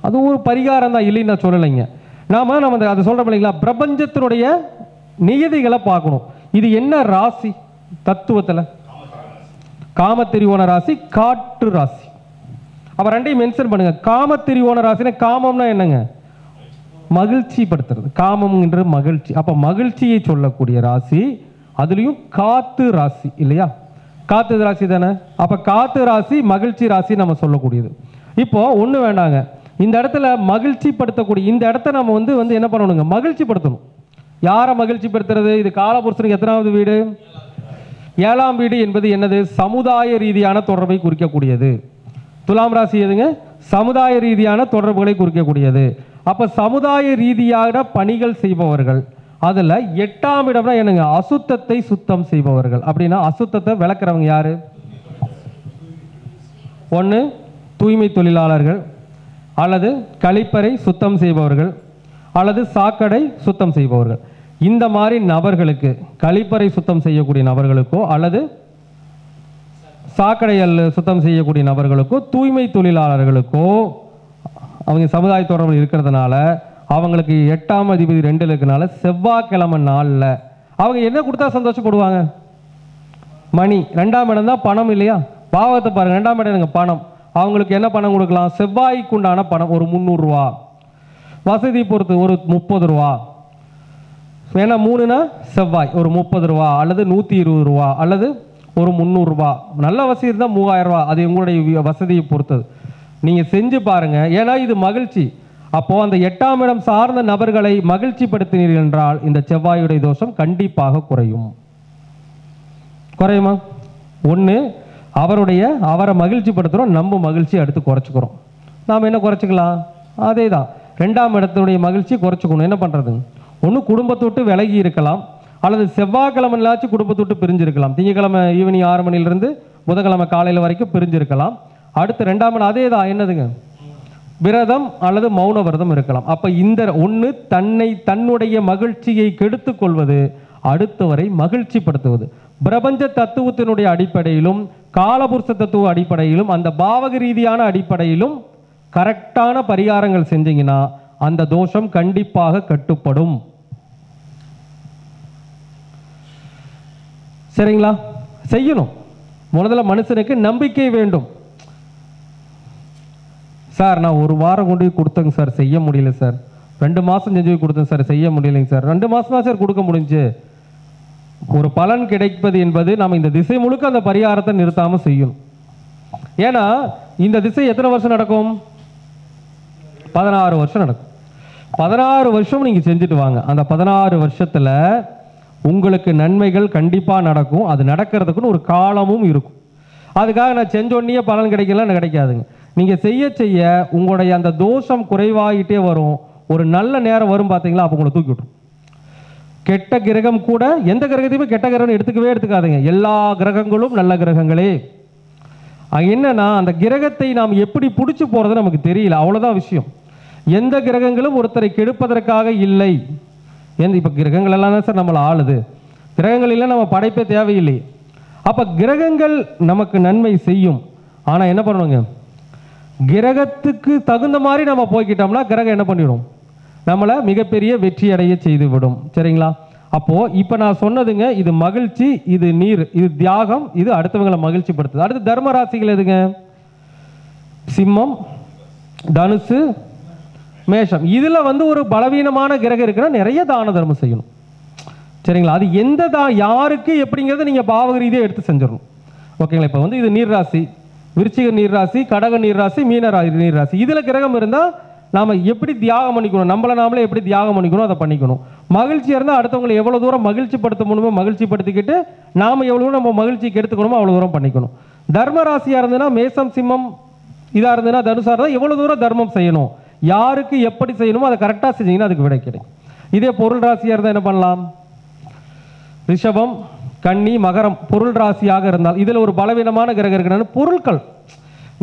அது ஒரு பரிகாரம் தான், இல்லைன்னு நான் சொல்லலைங்க. நம்ம அதை சொல்கிறோம் இல்லைங்களா, பிரபஞ்சத்தினுடைய நியதிகளை பார்க்கணும். இது என்ன ராசி, தத்துவத்தில் காம திரிவோண ராசி காற்று ராசி. அப்ப ரெண்டையும் மென்ஷன் பண்ணுங்க. காம திரிவோண ராசினா காமம்னா என்னங்க? மகிழ்ச்சி படுத்துறது. காமம் என்ற மகிழ்ச்சி. அப்ப மகிழ்ச்சியை சொல்லக்கூடிய ராசி, அதுலயும் காத்து ராசி இல்லையா? காத்து ராசி தானே. அப்ப காத்து ராசி மகிழ்ச்சி ராசி நம்ம சொல்லக்கூடியது. இப்போ ஒண்ணு வேண்டாங்க, இந்த இடத்துல மகிழ்ச்சி படுத்தக்கூடிய இந்த இடத்த நம்ம வந்து என்ன பண்ணணுங்க? மகிழ்ச்சி படுத்தணும். யாரை மகிழ்ச்சி படுத்துறது? இது காலபுருஷனுக்கு எத்தனாவது வீடு? 7ஆம் வீடு என்பது என்னது? சமுதாய ரீதியான தொடர்பை குறிக்கக்கூடியது. துலாம் ராசி எதுங்க? சமுதாய ரீதியான தொடர்புகளை குறிக்கக்கூடியது. அப்ப சமுதாய ரீதியான பணிகள் செய்பவர்கள். அதுல 8ஆம் இடம்னா என்னங்க? அசுத்தத்தை சுத்தம் செய்பவர்கள். அப்படின்னா அசுத்தத்தை விளக்குறவங்க யாரு? ஒன்று தூய்மை தொழிலாளர்கள், அல்லது கழிப்பறை சுத்தம் செய்பவர்கள், அல்லது சாக்கடை சுத்தம் செய்பவர்கள். இந்த மாதிரி நபர்களுக்கு, கழிப்பறை சுத்தம் செய்யக்கூடிய நபர்களுக்கோ அல்லது சாக்கடைகள் சுத்தம் செய்யக்கூடிய நபர்களுக்கோ தூய்மை தொழிலாளர்களுக்கோ அவங்க சமுதாய தொடர்பு இருக்கிறதுனால அவங்களுக்கு 8ஆம் அதிபதி 2ல் இருக்கனால செவ்வாய்க்கிழமை நாளில் அவங்க என்ன கொடுத்தா சந்தோஷப்படுவாங்க? மணி. 2ஆம் இடம் தான் பணம் இல்லையா? பாவத்தை பாருங்க, 2ஆம் இடம் எனக்கு பணம். அவங்களுக்கு என்ன பணம் கொடுக்கலாம்? செவ்வாய்க்கு உண்டான பணம் ஒரு 300 ரூபா, வசதி பொறுத்து ஒரு 30 ரூபா. ஏன்னா 3னா செவ்வாய் ஒரு 30 ரூபா அல்லது 120 ரூபா அல்லது ஒரு 300 ரூபா. நல்ல வசதி இருந்தால் 3000 ரூபா. அது உங்களுடைய வசதியை பொறுத்தது. நீங்க செஞ்சு பாருங்க. ஏன்னா இது மகிழ்ச்சி. அப்போ அந்த 8ஆம் இடம் சார்ந்த நபர்களை மகிழ்ச்சி படுத்தினீர்கள் என்றால் இந்த செவ்வாயுடைய தோஷம் கண்டிப்பாக குறையும். குறையுமா? ஒன்று அவரை மகிழ்ச்சி படுத்துகிறோம், நம்ம மகிழ்ச்சி அடுத்து குறைச்சிக்கிறோம். நாம் என்ன குறைச்சிக்கலாம்? அதே தான் 2ஆம் இடத்துடைய மகிழ்ச்சி குறைச்சிக்கணும். என்ன பண்ணுறது? ஒன்று குடும்பத்தை விட்டு விலகி இருக்கலாம், அல்லது செவ்வாய்க்கிழமைலாச்சும் குடும்பத்தை விட்டு பிரிஞ்சிருக்கலாம். திங்கக்கிழமை ஈவினிங் 6 மணிலிருந்து புதன்கிழமை காலையில் வரைக்கும் பிரிஞ்சிருக்கலாம். அடுத்து 2ஆம் இடம் அதே தான். என்னதுங்க? விரதம் அல்லது மௌன விரதம் இருக்கலாம். அப்போ இந்த ஒன்று தன்னுடைய மகிழ்ச்சியை கெடுத்துக் கொள்வது, அடுத்தவரை மகிழ்ச்சி படுத்துவது. பிரபஞ்ச தத்துவத்தினுடைய அடிப்படையிலும் காலபுருஷ தத்துவ அடிப்படையிலும் அந்த பாவக ரீதியான அடிப்படையிலும் கரெக்டான பரிகாரங்கள் செஞ்சீங்கன்னா அந்த தோஷம் கண்டிப்பாக கட்டுப்படும். சரிங்களா? செய்யணும். முதல்ல மனுஷனுக்கு நம்பிக்கை வேண்டும். சார் நான் 1 வாரம் கொண்டு கொடுத்தேங்க சார், செய்ய முடியல சார். 2 மாதம் செஞ்சு கொடுத்தேன் சார், செய்ய முடியலைங்க சார். 2 மாதம் தான் சார் கொடுக்க முடிஞ்சு. ஒரு பலன் கிடைப்பது என்பது நம்ம இந்த திசை முழுக்க அந்த பரிகாரத்தை நிறுத்தாமல் செய்யணும். ஏன்னா இந்த திசை எத்தனை வருஷம் நடக்கும்? 16 வருஷம் நடக்கும். 16 வருஷம் நீங்கள் செஞ்சுட்டு வாங்க. அந்த 16 வருஷத்தில் உங்களுக்கு நன்மைகள் கண்டிப்பாக நடக்கும். அது நடக்கிறதுக்குன்னு ஒரு காலமும் இருக்கும். அதுக்காக நான் செஞ்சோடனே பலன் கிடைக்கலாம் கிடைக்காதுங்க. நீங்கள் செய்ய செய்ய உங்களுடைய அந்த தோஷம் குறைவாகிட்டே வரும். ஒரு நல்ல நேரம் வரும் பார்த்தீங்களா, அப்போ உங்களை தூக்கி விட்டுரும். கெட்ட கிரகம் கூட, எந்த கிரகத்தையுமே கெட்ட கிரகம் எடுத்துக்காதீங்க. எல்லா கிரகங்களும் நல்ல கிரகங்களே. என்னன்னா அந்த கிரகத்தை நாம் எப்படி பிடிச்சி போகிறது நமக்கு தெரியல, அவ்வளோதான் விஷயம். எந்த கிரகங்களும் ஒருத்தரை கெடுப்பதற்காக இல்லை. இப்போ கிரகங்கள் எல்லாம் தான் சார் நம்மளை ஆளுது. கிரகங்கள் இல்லை நம்ம படைப்பே தேவையில்லை. அப்போ கிரகங்கள் நமக்கு நன்மை செய்யும். ஆனால் என்ன பண்ணுவாங்க? கிரகத்துக்கு தகுந்த மாதிரி நம்ம போய்கிட்டோம்னா கிரகம் என்ன பண்ணிடும்? நம்மளை மிகப்பெரிய வெற்றி அடைய செய்து விடும். சரிங்களா? அப்போ இப்போ நான் சொன்னதுங்க, இது மகிழ்ச்சி, இது நீர், இது தியாகம், இது அடுத்தவங்களை மகிழ்ச்சி படுத்துது. அடுத்து தர்ம ராசிகள் எதுங்க? சிம்மம், தனுசு, மேஷம். இதில் ஒரு பலவீனமான கிரகம் இருக்குன்னா நிறைய தான தர்மம் செய்யணும். சரிங்களா? அது எந்த யாருக்கு எப்படிங்கிறத நீங்கள் பாவக ரீதியாக எடுத்து செஞ்சிடணும். ஓகேங்களா? இப்போ இது நீர் ராசி, விருச்சிக நீர் ராசி, கடக நீர் ராசி, மீன நீர் ராசி. இதில் கிரகம் இருந்தால் நாம் எப்படி தியாகம் பண்ணிக்கணும், நம்மளை நாமளே எப்படி தியாகம் பண்ணிக்கணும் அதை பண்ணிக்கணும். மகிழ்ச்சியாக இருந்தால் அடுத்தவங்களை எவ்வளோ தூரம் மகிழ்ச்சி படுத்த முடியுமோ மகிழ்ச்சி படுத்திக்கிட்டு நாம் எவ்வளோ தூரம் நம்ம மகிழ்ச்சிக்கு எடுத்துக்கணுமோ அவ்வளோ தூரம் பண்ணிக்கணும். தர்ம ராசியாக இருந்ததுன்னா மேசம், சிம்மம் இதாக இருந்ததுன்னா தனுசாக இருந்தால் எவ்வளோ தூரம் தர்மம் செய்யணும், யாருக்கு எப்படி செய்யணுமோ அதை கரெக்டாக செஞ்சீங்கன்னா அதுக்கு விடை கிடைக்கும். இதே பொருள் ராசியாக இருந்தால் என்ன பண்ணலாம்? ரிஷபம், கன்னி, மகரம் பொருள் ராசியாக இருந்தால் இதில் ஒரு பலவீனமான கிரகம் இருக்கிறது. பொருட்கள்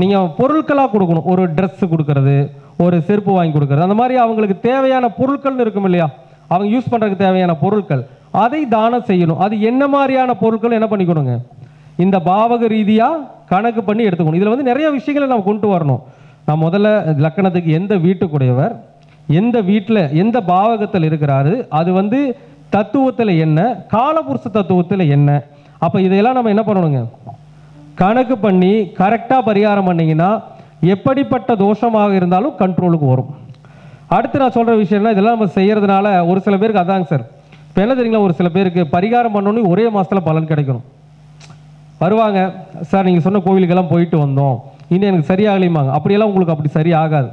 நீங்கள் பொருட்களாக கொடுக்கணும். ஒரு ட்ரெஸ் கொடுக்கறது, ஒரு செருப்பு வாங்கி கொடுக்கறது, அந்த மாதிரி அவங்களுக்கு தேவையான பொருட்கள்னு இருக்கும் இல்லையா, அவங்க யூஸ் பண்ணுறதுக்கு தேவையான பொருட்கள், அதை தானம் செய்யணும். அது என்ன மாதிரியான பொருட்கள் என்ன பண்ணிக்கணுங்க? இந்த பாவக ரீதியாக கணக்கு பண்ணி எடுத்துக்கணும். இதில் நிறைய விஷயங்களை நம்ம கொண்டு வரணும். நான் முதல்ல லக்கணத்துக்கு எந்த வீட்டுக்குடையவர், எந்த வீட்டில் எந்த பாவகத்தில் இருக்கிறாரு, அது தத்துவத்தில் என்ன, காலபுருஷ தத்துவத்தில் என்ன, அப்போ இதையெல்லாம் நம்ம என்ன பண்ணணுங்க, கணக்கு பண்ணி கரெக்டாக பரிகாரம் பண்ணிங்கன்னா எப்படிப்பட்ட தோஷமாக இருந்தாலும் கண்ட்ரோலுக்கு வரும். அடுத்து நான் சொல்கிற விஷயம்னா, இதெல்லாம் நம்ம செய்கிறதுனால ஒரு சில பேருக்கு அதாங்க சார், இப்போ என்ன தெரியுங்களா, ஒரு சில பேருக்கு பரிகாரம் பண்ணோன்னு ஒரே மாதத்தில் பலன் கிடைக்கணும். வருவாங்க, சார் நீங்கள் சொன்ன கோவிலுக்கெல்லாம் போயிட்டு வந்தோம், இன்னும் எனக்கு சரியாகலையுமாங்க. அப்படியெல்லாம் உங்களுக்கு அப்படி சரியாகாது.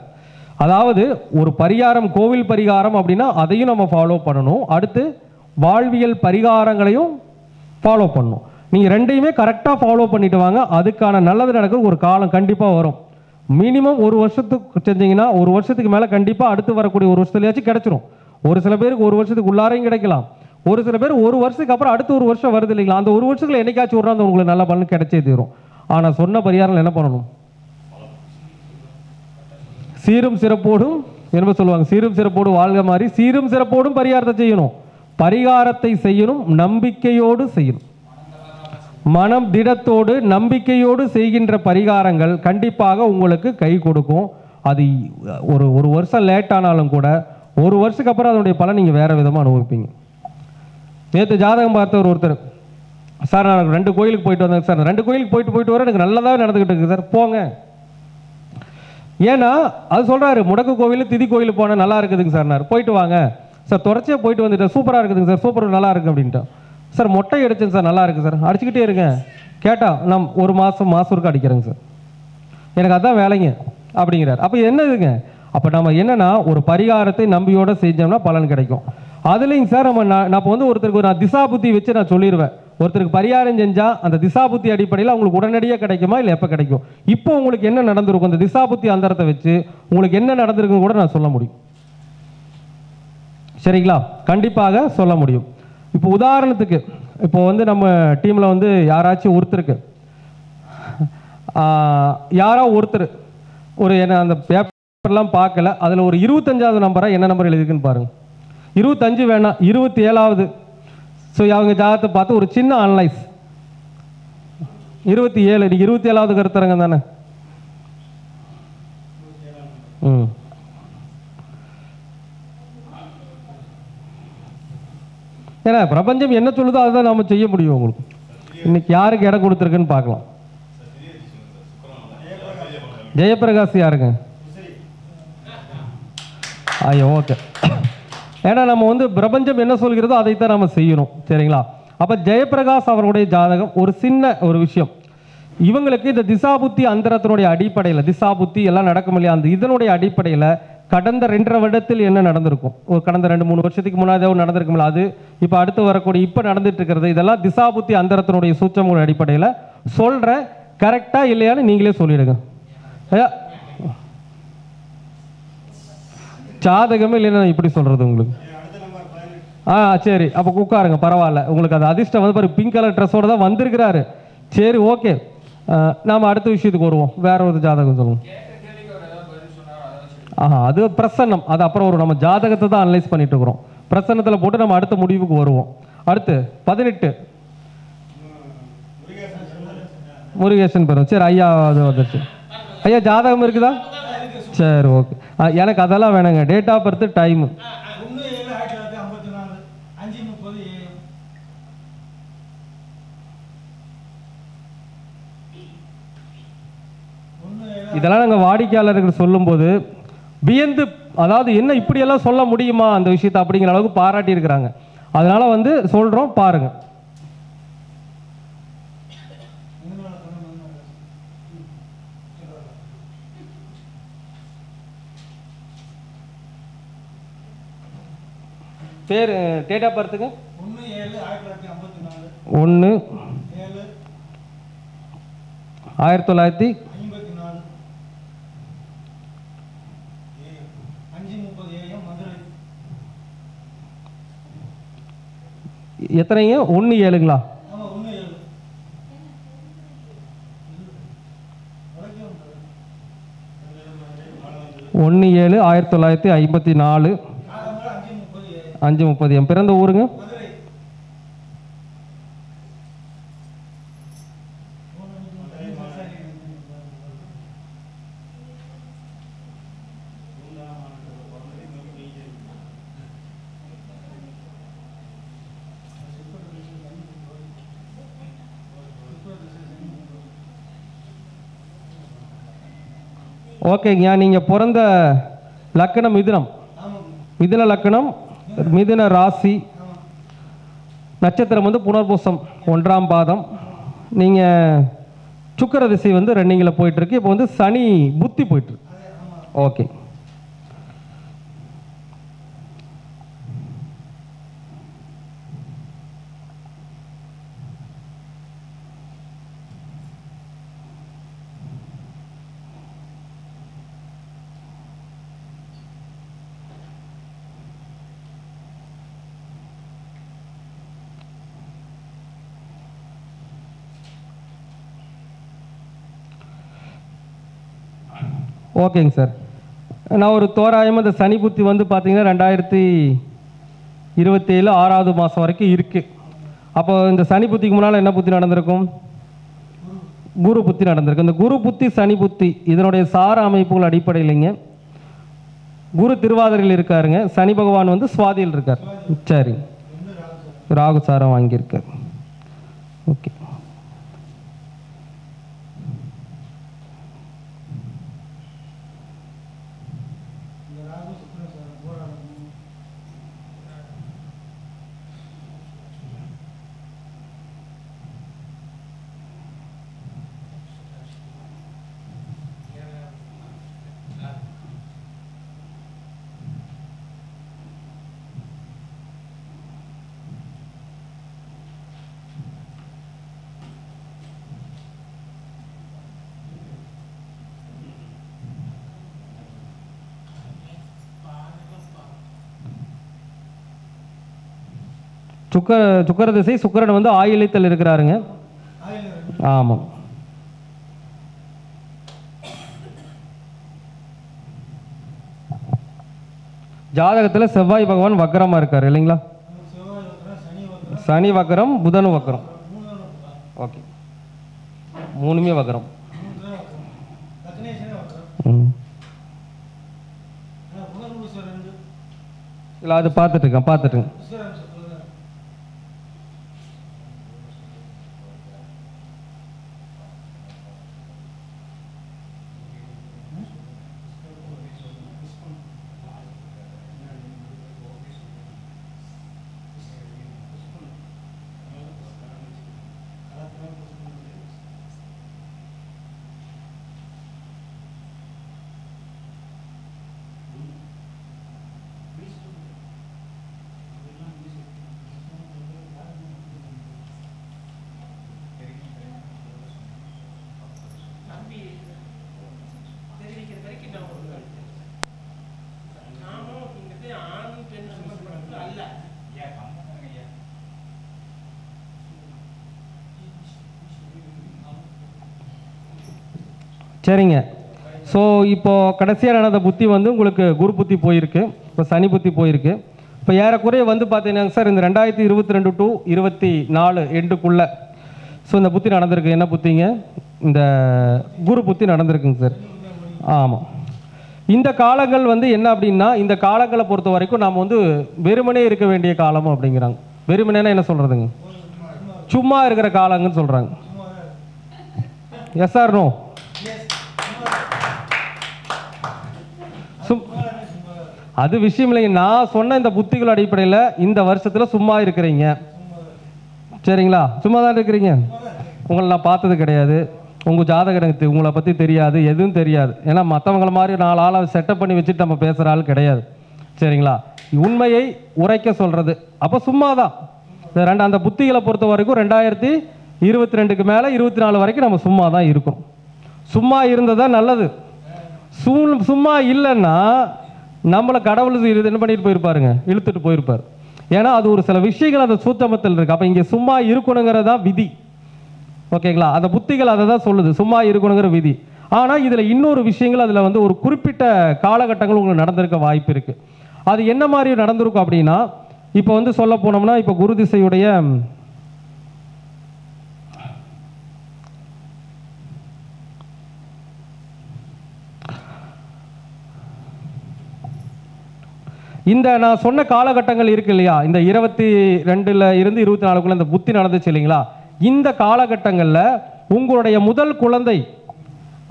அதாவது ஒரு பரிகாரம், கோவில் பரிகாரம் அப்படின்னா அதையும் நம்ம ஃபாலோ பண்ணணும். அடுத்து வாழ்வியல் பரிகாரங்களையும் ஃபாலோ பண்ணணும். நீங்கள் ரெண்டையுமே கரெக்டாக ஃபாலோ பண்ணிட்டு வாங்க. அதுக்கான நல்லது நடக்கிற ஒரு காலம் கண்டிப்பாக வரும். மினிமம் ஒரு வருஷத்துக்கு செஞ்சீங்கன்னா ஒரு வருஷத்துக்கு மேலே கண்டிப்பாக அடுத்து வரக்கூடிய ஒரு வருஷத்துலையாச்சும் கிடைச்சிரும். ஒரு சில பேருக்கு ஒரு வருஷத்துக்கு உள்ளாரையும் கிடைக்கலாம். ஒரு சில பேர் ஒரு வருஷத்துக்கு அப்புறம் அடுத்த ஒரு வருஷம் வருது இல்லைங்களா, அந்த ஒரு வருஷத்துல என்னைக்காச்சும் ஒரு நாள் உங்களுக்கு நல்ல பலன் கிடைச்சே தீரும். ஆனால் சொன்ன பரிகாரம் என்ன பண்ணணும், சீரும் சிறப்போடும் என்ன சொல்லுவாங்க, சீரும் சிறப்போடு வாழ்க மாதிரி சீரும் சிறப்போடும் பரிகாரத்தை செய்யணும். பரிகாரத்தை செய்யணும், நம்பிக்கையோடு செய்யணும். மனம் திடத்தோடு நம்பிக்கையோடு செய்கின்ற பரிகாரங்கள் கண்டிப்பாக உங்களுக்கு கை கொடுக்கும். அது ஒரு வருஷம் லேட் ஆனாலும் கூட ஒரு வருஷத்துக்கு அப்புறம் அதனுடைய பலன் நீங்கள் வேறு விதமாக அனுபவிப்பீங்க. நேற்று ஜாதகம் பார்த்தவர் ஒருத்தர், சார் நான் 2 கோயிலுக்கு போயிட்டு வந்தேன் சார், 2 கோயிலுக்கு போயிட்டு வர எனக்கு நல்லதாக நடந்துக்கிட்டு இருக்குது சார். போங்க, ஏன்னா அது சொல்கிறாரு, முடக்கு கோவில் திதி கோயில் போனால் நல்லா இருக்குதுங்க சார். போயிட்டு வாங்க சார், தொடர்ச்சியாக போயிட்டு வந்துட்டேன், சூப்பராக இருக்குதுங்க சார், சூப்பர் நல்லா இருக்குது அப்படின்ட்டு. சார் மொட்டை அடிச்சேன் சார், நல்லா இருக்குது சார், அடிச்சுக்கிட்டே இருங்க. கேட்டால் நான் ஒரு மாதம் ஒருக்க அடிக்கிறேங்க சார், எனக்கு அதான் வேலைங்க அப்படிங்கிறார். அப்போ என்னதுங்க, அப்போ நம்ம என்னன்னா ஒரு பரிகாரத்தை நம்பியோடு செஞ்சோம்னா பலன் கிடைக்கும். அதுலேயும் சார் நான் இப்போ வந்து ஒருத்தருக்கு நான் திசா புத்தி வச்சு நான் சொல்லிடுவேன், ஒருத்தருக்கு பரிகாரம் செஞ்சால் அந்த திசா புத்தி அடிப்படையில் உங்களுக்கு உடனடியாக கிடைக்குமா இல்லை எப்போ கிடைக்கும், இப்போ உங்களுக்கு என்ன நடந்திருக்கும், அந்த திசா புத்தி அந்தரத்தை வச்சு உங்களுக்கு என்ன நடந்திருக்குன்னு கூட நான் சொல்ல முடியும். சரிங்களா, கண்டிப்பாக சொல்ல முடியும். இப்போ உதாரணத்துக்கு இப்போ வந்து நம்ம டீமில் வந்து யாராச்சும் ஒருத்தருக்கு யாரோ ஒருத்தர் ஒரு என்ன அந்த பேப்பர்லாம் பார்க்கல, அதில் ஒரு 25வது நம்பராக என்ன நம்பர் எழுதிருக்குன்னு பாருங்க. 25 வேணாம், 27வது. ஸோ அவங்க ஜாதகத்தை பார்த்து ஒரு சின்ன அனலைஸ், 27 நீங்கள் 27வது கருத்தரங்க தானே. ஏன்னா பிரபஞ்சம் என்ன சொல்லுதோ அதுதான் நாம செய்ய முடியும். உங்களுக்கு இன்னைக்கு யாருக்கு இடம் கொடுத்துருக்குன்னு பார்க்கலாம். ஜெயபிரகாஷ் யாருங்க? ஐயோ ஓகே. ஏன்னா நம்ம வந்து பிரபஞ்சம் என்ன சொல்கிறதோ அதைத்தான் நம்ம செய்யணும். சரிங்களா, அப்போ ஜெயபிரகாஷ் அவருடைய ஜாதகம் ஒரு சின்ன ஒரு விஷயம். இவங்களுக்கு இந்த திசாபுத்தி அந்தரத்தினுடைய அடிப்படையில், திசாபுத்தி எல்லாம் நடக்கும் இல்லையா, அந்த இதனுடைய அடிப்படையில் கடந்த 2.5 வருடத்தில் என்ன நடந்திருக்கும், ஒரு கடந்த 2-3 வருஷத்துக்கு முன்னாடி நடந்திருக்கும்ல, அது இப்போ அடுத்து வரக்கூடிய இப்போ நடந்துட்டு இருக்கிறது, இதெல்லாம் திசாபுத்தி அந்தரத்தினுடைய சூட்சம அடிப்படையில் சொல்கிறேன். கரெக்டாக இல்லையான்னு நீங்களே சொல்லிடுங்க. ஜாதகமே இல்லைன்னா இப்படி சொல்கிறது உங்களுக்கு. சரி, அப்போ உட்காருங்க, பரவாயில்ல. உங்களுக்கு அது அதிர்ஷ்டம் வந்து பாரு, பிங்க் கலர் ட்ரெஸ்ஸோட தான் வந்திருக்கிறாரு. சரி ஓகே, நாம் அடுத்த விஷயத்துக்கு வருவோம். வேற ஒரு ஜாதகம் சொல்லுங்க. அது பிரசன்னம், அது அப்புறம் நம்ம ஜாதகத்தை தான் அனலைஸ் பண்ணிட்டு இருக்கிறோம். பிரசன்னத்தில் போட்டு நம்ம அடுத்த முடிவுக்கு வருவோம். அடுத்து 18 முருகேசன் பெறும். சரி ஐயா, அது வந்துருச்சு. ஐயா ஜாதகம் இருக்குதா? சரி ஓகே, எனக்கு அதெல்லாம் வேணாங்க. Date of birth, time. இதெல்லாம் நாங்கள் வாடிக்கையாளர்கள் சொல்லும்போது வியந்து, அதாவது என்ன இப்படியெல்லாம் சொல்ல முடியுமா அந்த விஷயத்தை அப்படிங்கிற அளவுக்கு பாராட்டி இருக்கிறாங்க. அதனால வந்து சொல்கிறோம், பாருங்க. பேர் டேட் ஆஃப் பர்த்துக்கு 1/7/1954 எத்தனைங்க? 1/7ங்களா? 1/7/1954 5:30 AM. பிறந்த ஊருங்க? ஓகேங்கய்யா, நீங்கள் பிறந்த லக்கணம் மிதுனம், மிதுன லக்கணம், மிதுன ராசி, நட்சத்திரம் வந்து புனர்பூசம் 1ஆம் பாதம். நீங்கள் சுக்கிர திசை வந்து ரன்னிங்கில் போயிட்டுருக்கு. இப்போ வந்து சனி புத்தி போயிட்டுருக்கு. ஓகே. ஓகேங்க சார். நான் ஒரு தோராயமாக இந்த சனி புத்தி வந்து பார்த்தீங்கன்னா 2027 6வது மாதம் வரைக்கும் இருக்குது. அப்போ இந்த சனி புத்திக்கு முன்னால் என்ன புத்தி நடந்திருக்கும்? குரு புத்தி நடந்திருக்கு. இந்த குரு புத்தி சனி புத்தி இதனுடைய சார அமைப்புகள் அடிப்படையிலைங்க குரு திருவாதிரையில் இருக்காருங்க, சனி பகவான் வந்து சுவாதியில் இருக்கார். சரி, ராகு சாரம் வாங்கியிருக்கார். ஓகே. சுக்கர திசை, சுக்கரன் வந்து ஆயிலத்தில் இருக்கிறாருங்க. ஆமாம். ஜாதகத்தில் செவ்வாய் பகவான் வக்கரமா இருக்காரு இல்லைங்களா? சனி வக்கரம், புதன் வக்கரம். ஓகே, மூணுமே வக்கரம். இல்லை, அது பார்த்துட்டுங்க. சரிங்க. ஸோ இப்போ கடைசியாக நடந்த புத்தி வந்து உங்களுக்கு குரு புத்தி போயிருக்கு, இப்போ சனி புத்தி போயிருக்கு. இப்போ ஏறக்குறைய வந்து பார்த்தீங்கன்னா சார் இந்த 2022 to 24 எண்டுக்குள்ளே ஸோ இந்த புத்தி நடந்திருக்கு. என்ன புத்திங்க? இந்த குரு புத்தி நடந்திருக்குங்க சார். ஆமாம். இந்த காலங்கள் வந்து என்ன அப்படின்னா, இந்த காலங்களை பொறுத்த வரைக்கும் நாம் வந்து வெறுமனே இருக்க வேண்டிய காலம் அப்படிங்கிறாங்க. வெறுமனேனா என்ன சொல்கிறதுங்க? சும்மா இருக்கிற காலங்கன்னு சொல்கிறாங்க. Yes or no? அது விஷயம் இல்லைங்க. நான் சொன்ன இந்த புத்திகள் அடிப்படையில் இந்த வருஷத்தில் சும்மா இருக்கிறீங்க. சரிங்களா? சும்மா தான் இருக்கிறீங்க. உங்களை நான் பார்த்தது கிடையாது, உங்கள் ஜாதகம் உங்களை பற்றி தெரியாது, எதுவும் தெரியாது. ஏன்னா மற்றவங்களை மாதிரி 4 ஆளை செட்டப் பண்ணி வச்சுட்டு நம்ம பேசுகிற ஆள் கிடையாது. சரிங்களா? உண்மையை உரைக்க சொல்கிறது. அப்போ சும்மா தான். அந்த புத்திகளை பொறுத்த வரைக்கும் 2022க்கு மேலே 24 வரைக்கும் நம்ம சும்மா தான் இருக்கும். சும்மா இருந்ததா நல்லது. சும்மா இல்லைன்னா நம்மளை கடவுள் என்ன பண்ணிட்டு போயிருப்பாருங்க, இழுத்துட்டு போயிருப்பார். ஏன்னா அது ஒரு சில விஷயங்கள் அந்த சூத்தமத்தில் இருக்கு. அப்போ இங்கே சும்மா இருக்கணுங்கிறதா விதி. ஓகேங்களா? அந்த புத்திகள் அதை தான் சொல்லுது, சும்மா இருக்கணுங்கிற விதி. ஆனால் இதில் இன்னொரு விஷயங்கள் அதில் வந்து ஒரு குறிப்பிட்ட காலகட்டங்கள் உங்களுக்கு நடந்திருக்க வாய்ப்பு இருக்குது. அது என்ன மாதிரி நடந்திருக்கும் அப்படின்னா, இப்போ வந்து சொல்ல போனோம்னா இப்போ குரு திசையுடைய இந்த நான் சொன்ன காலகட்டங்கள் இருக்கு இல்லையா, இந்த 22ல இருந்து 24க்குள்ள இந்த புத்தி நடந்துச்சு இல்லைங்களா, இந்த காலகட்டங்களில் உங்களுடைய முதல் குழந்தை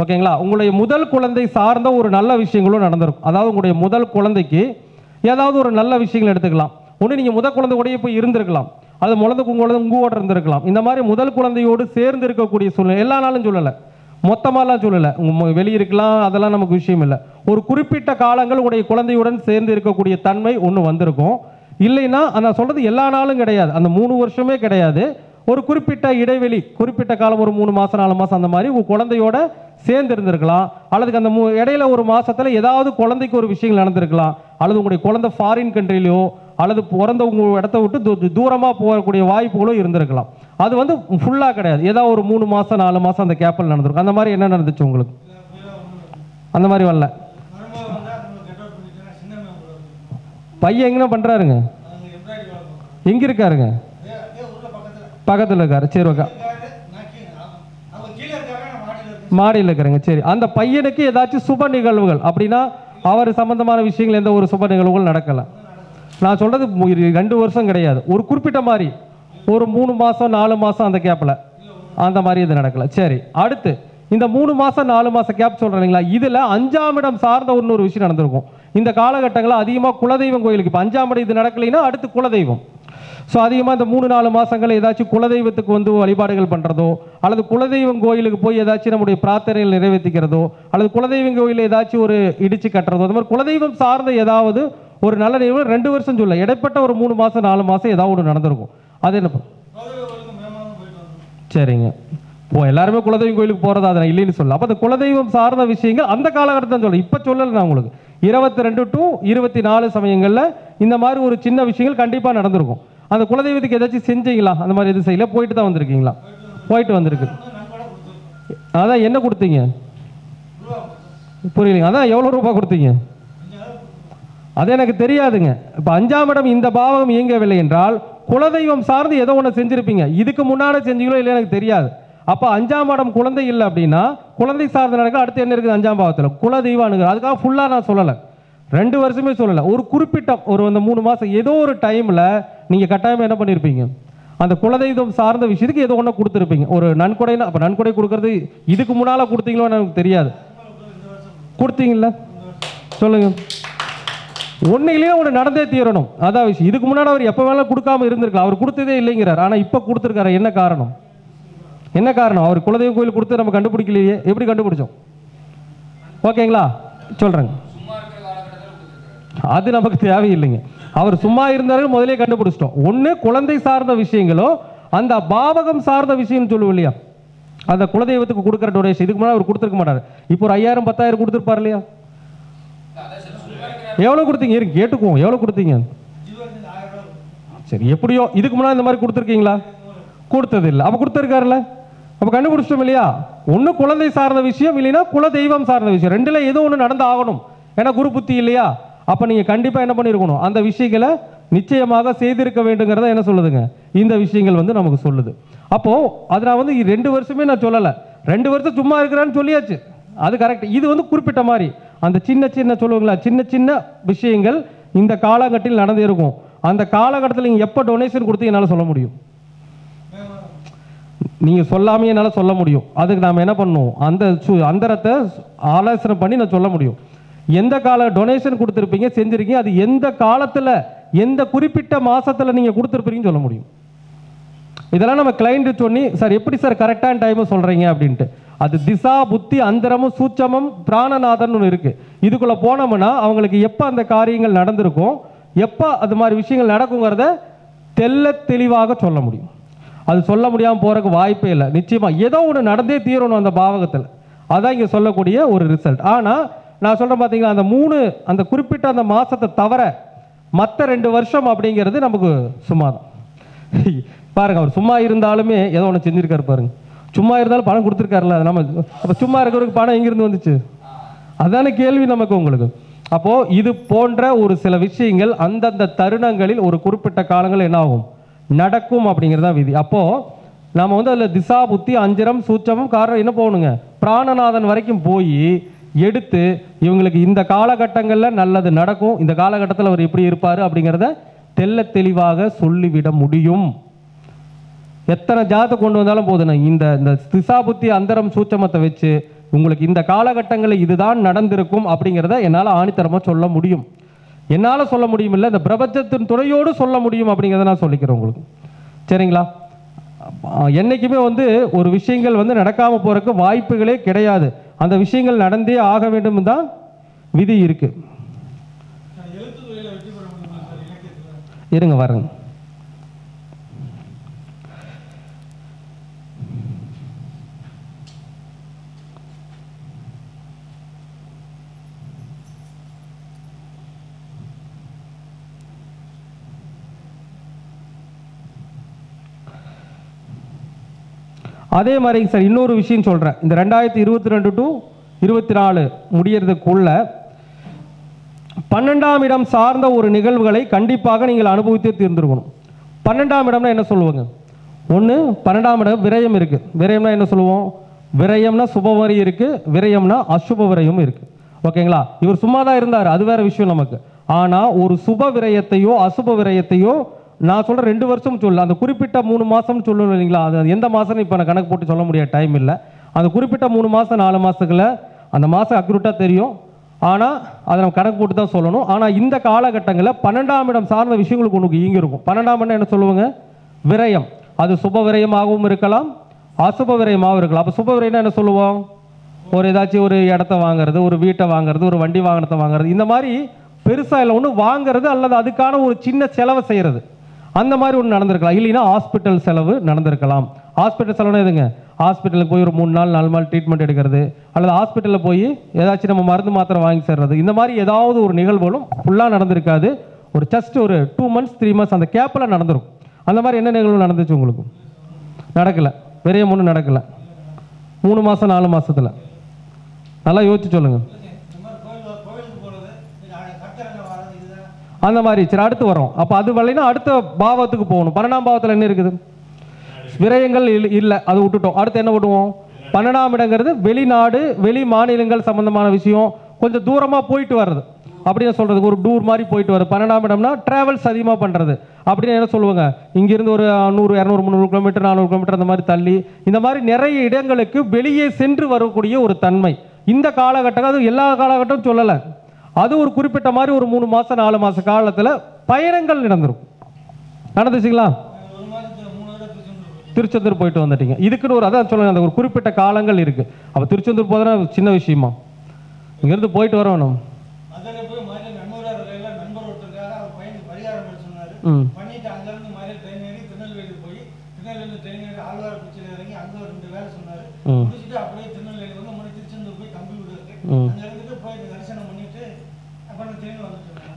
ஓகேங்களா? உங்களுடைய முதல் குழந்தை சார்ந்த ஒரு நல்ல விஷயங்களும் நடந்திருக்கும். அதாவது உங்களுடைய முதல் குழந்தைக்கு ஏதாவது ஒரு நல்ல விஷயங்கள் எடுத்துக்கலாம். ஒன்று நீங்கள் முதல் குழந்தை கூடயே போய் இருந்திருக்கலாம், அது உங்களோட இருந்திருக்கலாம். இந்த மாதிரி முதல் குழந்தையோடு சேர்ந்து இருக்கக்கூடிய சூழ்நிலை எல்லா நாளும் சொல்லலை, மொத்தமாலாம் சொல்லலை, வெளியிருக்கலாம், அதெல்லாம் நமக்கு விஷயம் இல்லை. ஒரு குறிப்பிட்ட காலங்கள் உங்களுடைய குழந்தையுடன் சேர்ந்து இருக்கக்கூடிய தன்மை ஒன்று வந்திருக்கும். இல்லைன்னா நான் சொல்கிறது எல்லா நாளும் கிடையாது, அந்த 3 வருஷமே கிடையாது. ஒரு குறிப்பிட்ட இடைவெளி, குறிப்பிட்ட காலம், ஒரு 3 மாதம் 4 மாதம் அந்த மாதிரி உங்கள் குழந்தையோட சேர்ந்து இருந்திருக்கலாம். அல்லது அந்த இடையில ஒரு மாதத்தில் ஏதாவது குழந்தைக்கு ஒரு விஷயங்கள் நடந்திருக்கலாம். அல்லது உங்களுடைய குழந்தை ஃபாரின் கண்ட்ரிலையோ அல்லது பிறந்த உங்கள் இடத்த விட்டு தூரமாக போகக்கூடிய வாய்ப்புகளும் இருந்திருக்கலாம். அது வந்து ஃபுல்லாக கிடையாது, ஏதாவது ஒரு 3 மாதம் 4 மாதம் அந்த கேப்பில் நடந்திருக்கும். அந்த மாதிரி என்ன நடந்துச்சு உங்களுக்கு? அந்த மாதிரி வரல. பையன் எங்கே பண்ணுறாருங்க? எங்கே இருக்காருங்க? பக்கத்தில் இருக்காரு. சரி, ஓகே, மாடியில் இருக்கிறேங்க. சரி, அந்த பையனுக்கு ஏதாச்சும் சுப நிகழ்வுகள் அப்படின்னா அவர் சம்பந்தமான விஷயங்கள் எந்த ஒரு சுப நிகழ்வுகள் நடக்கலை. நான் சொல்றது 2 வருஷம் கிடையாது, ஒரு குறிப்பிட்ட மாதிரி ஒரு 3 மாதம் 4 மாதம் அந்த கேப்பில் அந்த மாதிரி இது நடக்கலை. சரி, அடுத்து இந்த 3 மாதம் 4 மாதம் கேப் சொல்கிறேன் இல்லைங்களா, இதில் 5ஆம் இடம் சார்ந்த ஒரு விஷயம் நடந்திருக்கும். இந்த காலகட்டங்களில் அதிகமாக குலதெய்வம் கோயிலுக்கு, இப்போ 5ஆம் இடம் இது நடக்கலைன்னா அடுத்து குலதெய்வம். ஸோ அதிகமாக இந்த 3-4 மாதங்கள் ஏதாச்சும் குலதெய்வத்துக்கு வந்து வழிபாடுகள் பண்ணுறதோ, அல்லது குலதெய்வம் கோயிலுக்கு போய் ஏதாச்சும் நம்முடைய பிரார்த்தனைகள் நிறைவேற்றிக்கிறதோ, அல்லது குலதெய்வம் கோயிலில் ஏதாச்சும் ஒரு இடிச்சு கட்டுறதோ, அந்த மாதிரி குலதெய்வம் சார்ந்த ஏதாவது ஒரு நல்ல நிகழ்வு 2 வருஷம் சொல்ல இடைப்பட்ட ஒரு 3 மாதம் 4 மாதம் ஏதாவது ஒன்று நடந்திருக்கும். அது என்ன? சரிங்க, எல்லாருமே குலதெய்வம் கோயிலுக்கு போகிறது அதை நான் இல்லைன்னு சொல்ல. அப்போ அந்த குலதெய்வம் சார்ந்த விஷயங்கள் அந்த காலகட்டத்தை தான் சொல்ல, இப்போ சொல்லலை நான் உங்களுக்கு. 22 to 24 சமயங்களில் இந்த மாதிரி ஒரு சின்ன விஷயங்கள் கண்டிப்பாக நடந்திருக்கும். அந்த குலதெய்வத்துக்கு ஏதாச்சும் செஞ்சீங்களா? அந்த மாதிரி எதுவும் செய்யல, போயிட்டு தான் வந்திருக்கீங்களா? போயிட்டு வந்திருக்கு. அதான் என்ன கொடுத்தீங்க? புரியலைங்க. அதான் எவ்வளோ ரூபாய் கொடுத்தீங்க? அது எனக்கு தெரியாதுங்க. இப்போ 5ஆம் இடம் இந்த பாவகம் இயங்கவில்லை என்றால் குலதெய்வம் சார்ந்து ஏதோ ஒன்று செஞ்சிருப்பீங்க. இதுக்கு முன்னாடி செஞ்சீங்களோ இல்லை எனக்கு தெரியாது. அப்போ 5ஆம் இடம் குழந்தை இல்லை அப்படின்னா குழந்தை சார்ந்த நடக்க அடுத்து என்ன இருக்குது? 5ஆம் பாவத்தில் குலதெய்வம் அணுகு. அதுக்காக ஃபுல்லாக நான் சொல்லலை, 2 வருஷமே சொல்லலை, ஒரு குறிப்பிட்ட ஒரு அந்த 3 மாதம் ஏதோ ஒரு டைமில் நீங்கள் கட்டாயமாக என்ன பண்ணியிருப்பீங்க? அந்த குலதெய்வம் சார்ந்த விஷயத்துக்கு ஏதோ ஒன்று கொடுத்துருப்பீங்க. ஒரு நன்கொடைனா, அப்போ நன்கொடை கொடுக்கறது இதுக்கு முன்னால் கொடுத்தீங்களோன்னு எனக்கு தெரியாது. கொடுத்தீங்களா? சொல்லுங்க. ஒன்றுலையே ஒன்று நடந்தே தீரணும், அதான் விஷயம். இதுக்கு முன்னாடி அவர் எப்போ வேணாலும் கொடுக்காம இருந்திருக்கலாம், அவர் கொடுத்ததே இல்லைங்கிறார். ஆனால் இப்போ கொடுத்துருக்காரு. என்ன காரணம்? என்ன காரணம்? அவர் குலதெய்வ கோயில் கொடுத்து நம்ம கண்டுபிடிக்கலையே, எப்படி கண்டுபிடிச்சோம்? ஓகேங்களா, சொல்கிறேங்க. அது நமக்கு தேவையில்லைங்க. அவர் சும்மா இருந்தாலும் முதலே கண்டுபிடிச்சிட்டோம். ஒன்று குழந்தை சார்ந்த விஷயங்களோ அந்த பாவகம் சார்ந்த விஷயம் சொல்லுவோம் இல்லையா, அந்த குலதெய்வத்துக்கு கொடுக்குற டொனேஷன் இதுக்கு முன்னாடி அவர் கொடுத்துருக்க மாட்டார். இப்போ ஒரு 5000 10,000 கொடுத்துருப்பார் இல்லையா? எவ்வளோ கொடுத்தீங்க? கேட்டுக்குவோம், எவ்வளோ கொடுத்தீங்க? சரி, எப்படியோ இதுக்கு முன்னாடி இந்த மாதிரி கொடுத்துருக்கீங்களா? கொடுத்தது இல்லை. அப்போ கொடுத்துருக்காருல்ல, அப்போ கண்டுபிடிச்சிட்டோம் இல்லையா? ஒன்று குழந்தை சார்ந்த விஷயம், இல்லைன்னா குல தெய்வம் சார்ந்த விஷயம், ரெண்டில் ஏதோ ஒன்று நடந்து ஆகணும். ஏன்னா குரு புத்தி இல்லையா? அப்போ நீங்கள் கண்டிப்பாக என்ன பண்ணியிருக்கணும்? அந்த விஷயங்களை நிச்சயமாக செய்திருக்க வேண்டுங்கிறத என்ன சொல்லுதுங்க இந்த விஷயங்கள் வந்து நமக்கு சொல்லுது. அப்போது அது நான் வந்து 2 வருஷமே நான் சொல்லலை, 2 வருஷம் சும்மா இருக்கிறான்னு சொல்லியாச்சு, அது கரெக்ட். இது வந்து குறிப்பிட்ட மாதிரி அந்த சின்ன சின்ன சொல்லுவாங்களா, சின்ன சின்ன விஷயங்கள் இந்த காலகட்டத்தில் நடந்து இருக்கும். அந்த காலகட்டத்தில் நீங்கள் எப்போ டொனேஷன் கொடுத்து என்னால் சொல்ல முடியும்? நீங்கள் சொல்லாமே என்னால் சொல்ல முடியும். அதுக்கு நாம் என்ன பண்ணணும்? அந்த அந்தரத்தை ஆலோசனை பண்ணி நான் சொல்ல முடியும். எந்த கால டொனேஷன் கொடுத்துருப்பீங்க, செஞ்சுருக்கீங்க, அது எந்த காலத்தில் எந்த குறிப்பிட்ட மாதத்தில் நீங்கள் கொடுத்துருப்பீங்கன்னு சொல்ல முடியும். இதெல்லாம் நம்ம கிளைண்ட்டு சொன்னி, சார் எப்படி சார் கரெக்டான டைமை சொல்கிறீங்க அப்படின்ட்டு. அது திசா புத்தி அந்தரமும் சூட்சமும் பிராணநாதன் ஒன்று இருக்குது. இதுக்குள்ளே போனோம்னா அவங்களுக்கு எப்போ அந்த காரியங்கள் நடந்திருக்கும், எப்போ அது மாதிரி விஷயங்கள் நடக்குங்கிறத தெல்ல தெளிவாக சொல்ல முடியும். அது சொல்ல முடியாமல் போகிறதுக்கு வாய்ப்பே இல்லை. நிச்சயமாக ஏதோ ஒன்று நடந்தே தீரணும் அந்த பாவகத்தில். அதான் இங்கே சொல்லக்கூடிய ஒரு ரிசல்ட். ஆனால் நான் சொல்கிறேன் பார்த்தீங்களா, அந்த 3 அந்த குறிப்பிட்ட அந்த மாதத்தை தவிர மற்ற 2 வருஷம் அப்படிங்கிறது நமக்கு சும்மா தான். பாருங்கள், அவர் சும்மா இருந்தாலுமே ஏதோ ஒன்று செஞ்சுருக்காரு பாருங்க. சும்மா இருந்தாலும் பணம் கொடுத்துருக்காருல்ல, அது நம்ம அப்போ சும்மா இருக்கிறவருக்கு பணம் எங்கிருந்து வந்துச்சு? அதான கேள்வி நமக்கு உங்களுக்கு. அப்போது இது போன்ற ஒரு சில விஷயங்கள் அந்தந்த தருணங்களில் ஒரு குறிப்பிட்ட காலங்கள் என்ன ஆகும், நடக்கும் அப்படிங்கிறதா விதி. அப்போது நாம் வந்து அதில் திசா புத்தி அஞ்சரம் சூட்சமும் காரணம் என்ன போகணுங்க, பிராணநாதன் வரைக்கும் போய் எடுத்து இவங்களுக்கு இந்த காலகட்டங்களில் நல்லது நடக்கும், இந்த காலகட்டத்தில் அவர் எப்படி இருப்பார் அப்படிங்கிறத தெல்ல தெளிவாக சொல்லிவிட முடியும். எத்தனை ஜாதத்தை கொண்டு வந்தாலும் போதுண்ணா, இந்த இந்த திசாபுத்தி அந்தரம் சூட்சமத்தை வச்சு உங்களுக்கு இந்த காலகட்டங்களில் இதுதான் நடந்திருக்கும் அப்படிங்கிறத என்னால் ஆணித்தரமாக சொல்ல முடியும். என்னால் சொல்ல முடியும் இல்லை, இந்த பிரபஞ்சத்தின் துணையோடு சொல்ல முடியும் அப்படிங்கிறத நான் சொல்லிக்கிறேன் உங்களுக்கு. சரிங்களா? என்றைக்குமே ஒரு விஷயங்கள் நடக்காமல் போகிறதுக்கு வாய்ப்புகளே கிடையாது. அந்த விஷயங்கள் நடந்தே ஆக வேண்டும் தான் விதி இருக்கு. இருங்க வரேங்க. அதே மாதிரி சார் இன்னொரு விஷயம் சொல்கிறேன். இந்த 2022 to 24 முடியறதுக்குள்ள 12ஆம் இடம் சார்ந்த ஒரு நிகழ்வுகளை கண்டிப்பாக நீங்கள் அனுபவித்து தீர்ந்திருக்கணும். 12ஆம் இடம்னா என்ன சொல்லுவாங்க? ஒன்று 12ஆம் இடம் விரயம் இருக்குது. விரயம்னா என்ன சொல்லுவோம்? விரயம்னா சுபவரி இருக்குது, விரயம்னா அசுப விரயம் இருக்குது. ஓகேங்களா? இவர் சும்மா தான் இருந்தார், அது வேற விஷயம் நமக்கு. ஆனால் ஒரு சுப விரயத்தையோ அசுப விரயத்தையோ நான் சொல்கிறேன் 2 வருஷம் சொல்ல, அந்த குறிப்பிட்ட 3 மாதம்னு சொல்லணும் இல்லைங்களா? அது எந்த மாதம்னு இப்போ நான் கணக்கு போட்டு சொல்ல முடியாது, டைம் இல்லை. அந்த குறிப்பிட்ட 3 மாதம் 4 மாதத்துக்குள்ள அந்த மாதம் அக்யூரேட்டாக தெரியும். ஆனால் அதை நம்ம கணக்கு போட்டு தான் சொல்லணும். ஆனால் இந்த காலகட்டங்களில் 12ஆம் இடம் சார்ந்த விஷயங்களுக்கு ஒன்று இங்கே இருக்கும். 12ஆம் இடம் என்ன சொல்லுவாங்க? விரயம். அது சுப விரயமாகவும் இருக்கலாம், அசுப விரயமாகவும் இருக்கலாம். அப்போ சுப விரயம்னா என்ன சொல்லுவோம்? ஒரு ஏதாச்சும் ஒரு இடத்த வாங்குறது, ஒரு வீட்டை வாங்குறது, ஒரு வண்டி வாகனத்தை வாங்குறது, இந்த மாதிரி பெருசாக இல்லை ஒன்று வாங்குறது அல்லது அதுக்கான ஒரு சின்ன செலவை செய்கிறது, அந்த மாதிரி ஒன்று நடந்திருக்கலாம். இல்லைன்னா ஹாஸ்பிட்டல் செலவு நடந்திருக்கலாம். ஹாஸ்பிட்டல் செலவுனா எதுங்க? ஹாஸ்பிட்டலுக்கு போய் ஒரு 3 நாள் 4 நாள் ட்ரீட்மெண்ட் எடுக்கிறது, அல்லது ஹாஸ்பிட்டலில் போய் ஏதாச்சும் நம்ம மருந்து மாத்திரை வாங்கி தர்றது, இந்த மாதிரி ஏதாவது ஒரு நிகழ்வுகளும் ஃபுல்லாக நடந்திருக்காது. ஒரு ஜஸ்ட் ஒரு 2 months 3 months அந்த கேப்பில் நடந்திருக்கும். அந்த மாதிரி என்ன நிகழ்வு நடந்துச்சு உங்களுக்கு? நடக்கலை. விரயம் ஒன்றும் நடக்கலை. 3 மாதம் 4 மாதத்தில் நல்லா யோசிச்சு சொல்லுங்கள். அந்த மாதிரி சரி அடுத்து வரும். அப்போ அது வரலைன்னா அடுத்த பாவத்துக்கு போகணும். 12ஆம் பாவத்தில் என்ன இருக்குது? விரயங்கள் இல்லை, அது விட்டுட்டோம். அடுத்து என்ன விடுவோம்? 12ஆம் இடங்கிறது வெளிநாடு வெளி மாநிலங்கள் சம்பந்தமான விஷயம், கொஞ்சம் தூரமாக போயிட்டு வர்றது அப்படின்னு சொல்கிறது. ஒரு டூர் மாதிரி போயிட்டு வர்றது 12ஆம் இடம்னா ட்ராவல்ஸ் அதிகமாக பண்ணுறது அப்படின்னு என்ன சொல்லுவாங்க? இங்கிருந்து ஒரு 100 200 300 கிலோமீட்டர் 400 கிலோமீட்டர் அந்த மாதிரி தள்ளி இந்த மாதிரி நிறைய இடங்களுக்கு வெளியே சென்று வரக்கூடிய ஒரு தன்மை இந்த காலகட்டம். அது எல்லா காலகட்டமும் சொல்லலை, அது ஒரு குறிப்பிட்ட மாதிரி ஒரு 3 மாதம் 4 மாத காலத்தில் பயணங்கள் நடந்துச்சுங்களா? திருச்செந்தூர் போயிட்டு வந்துட்டீங்க. இதுக்குன்னு ஒரு அதான் சொல்லுங்க, அந்த ஒரு குறிப்பிட்ட காலங்கள் இருக்கு. அப்போ திருச்செந்தூர் போதுனா சின்ன விஷயமா? இங்கிருந்து போயிட்டு வரணும்.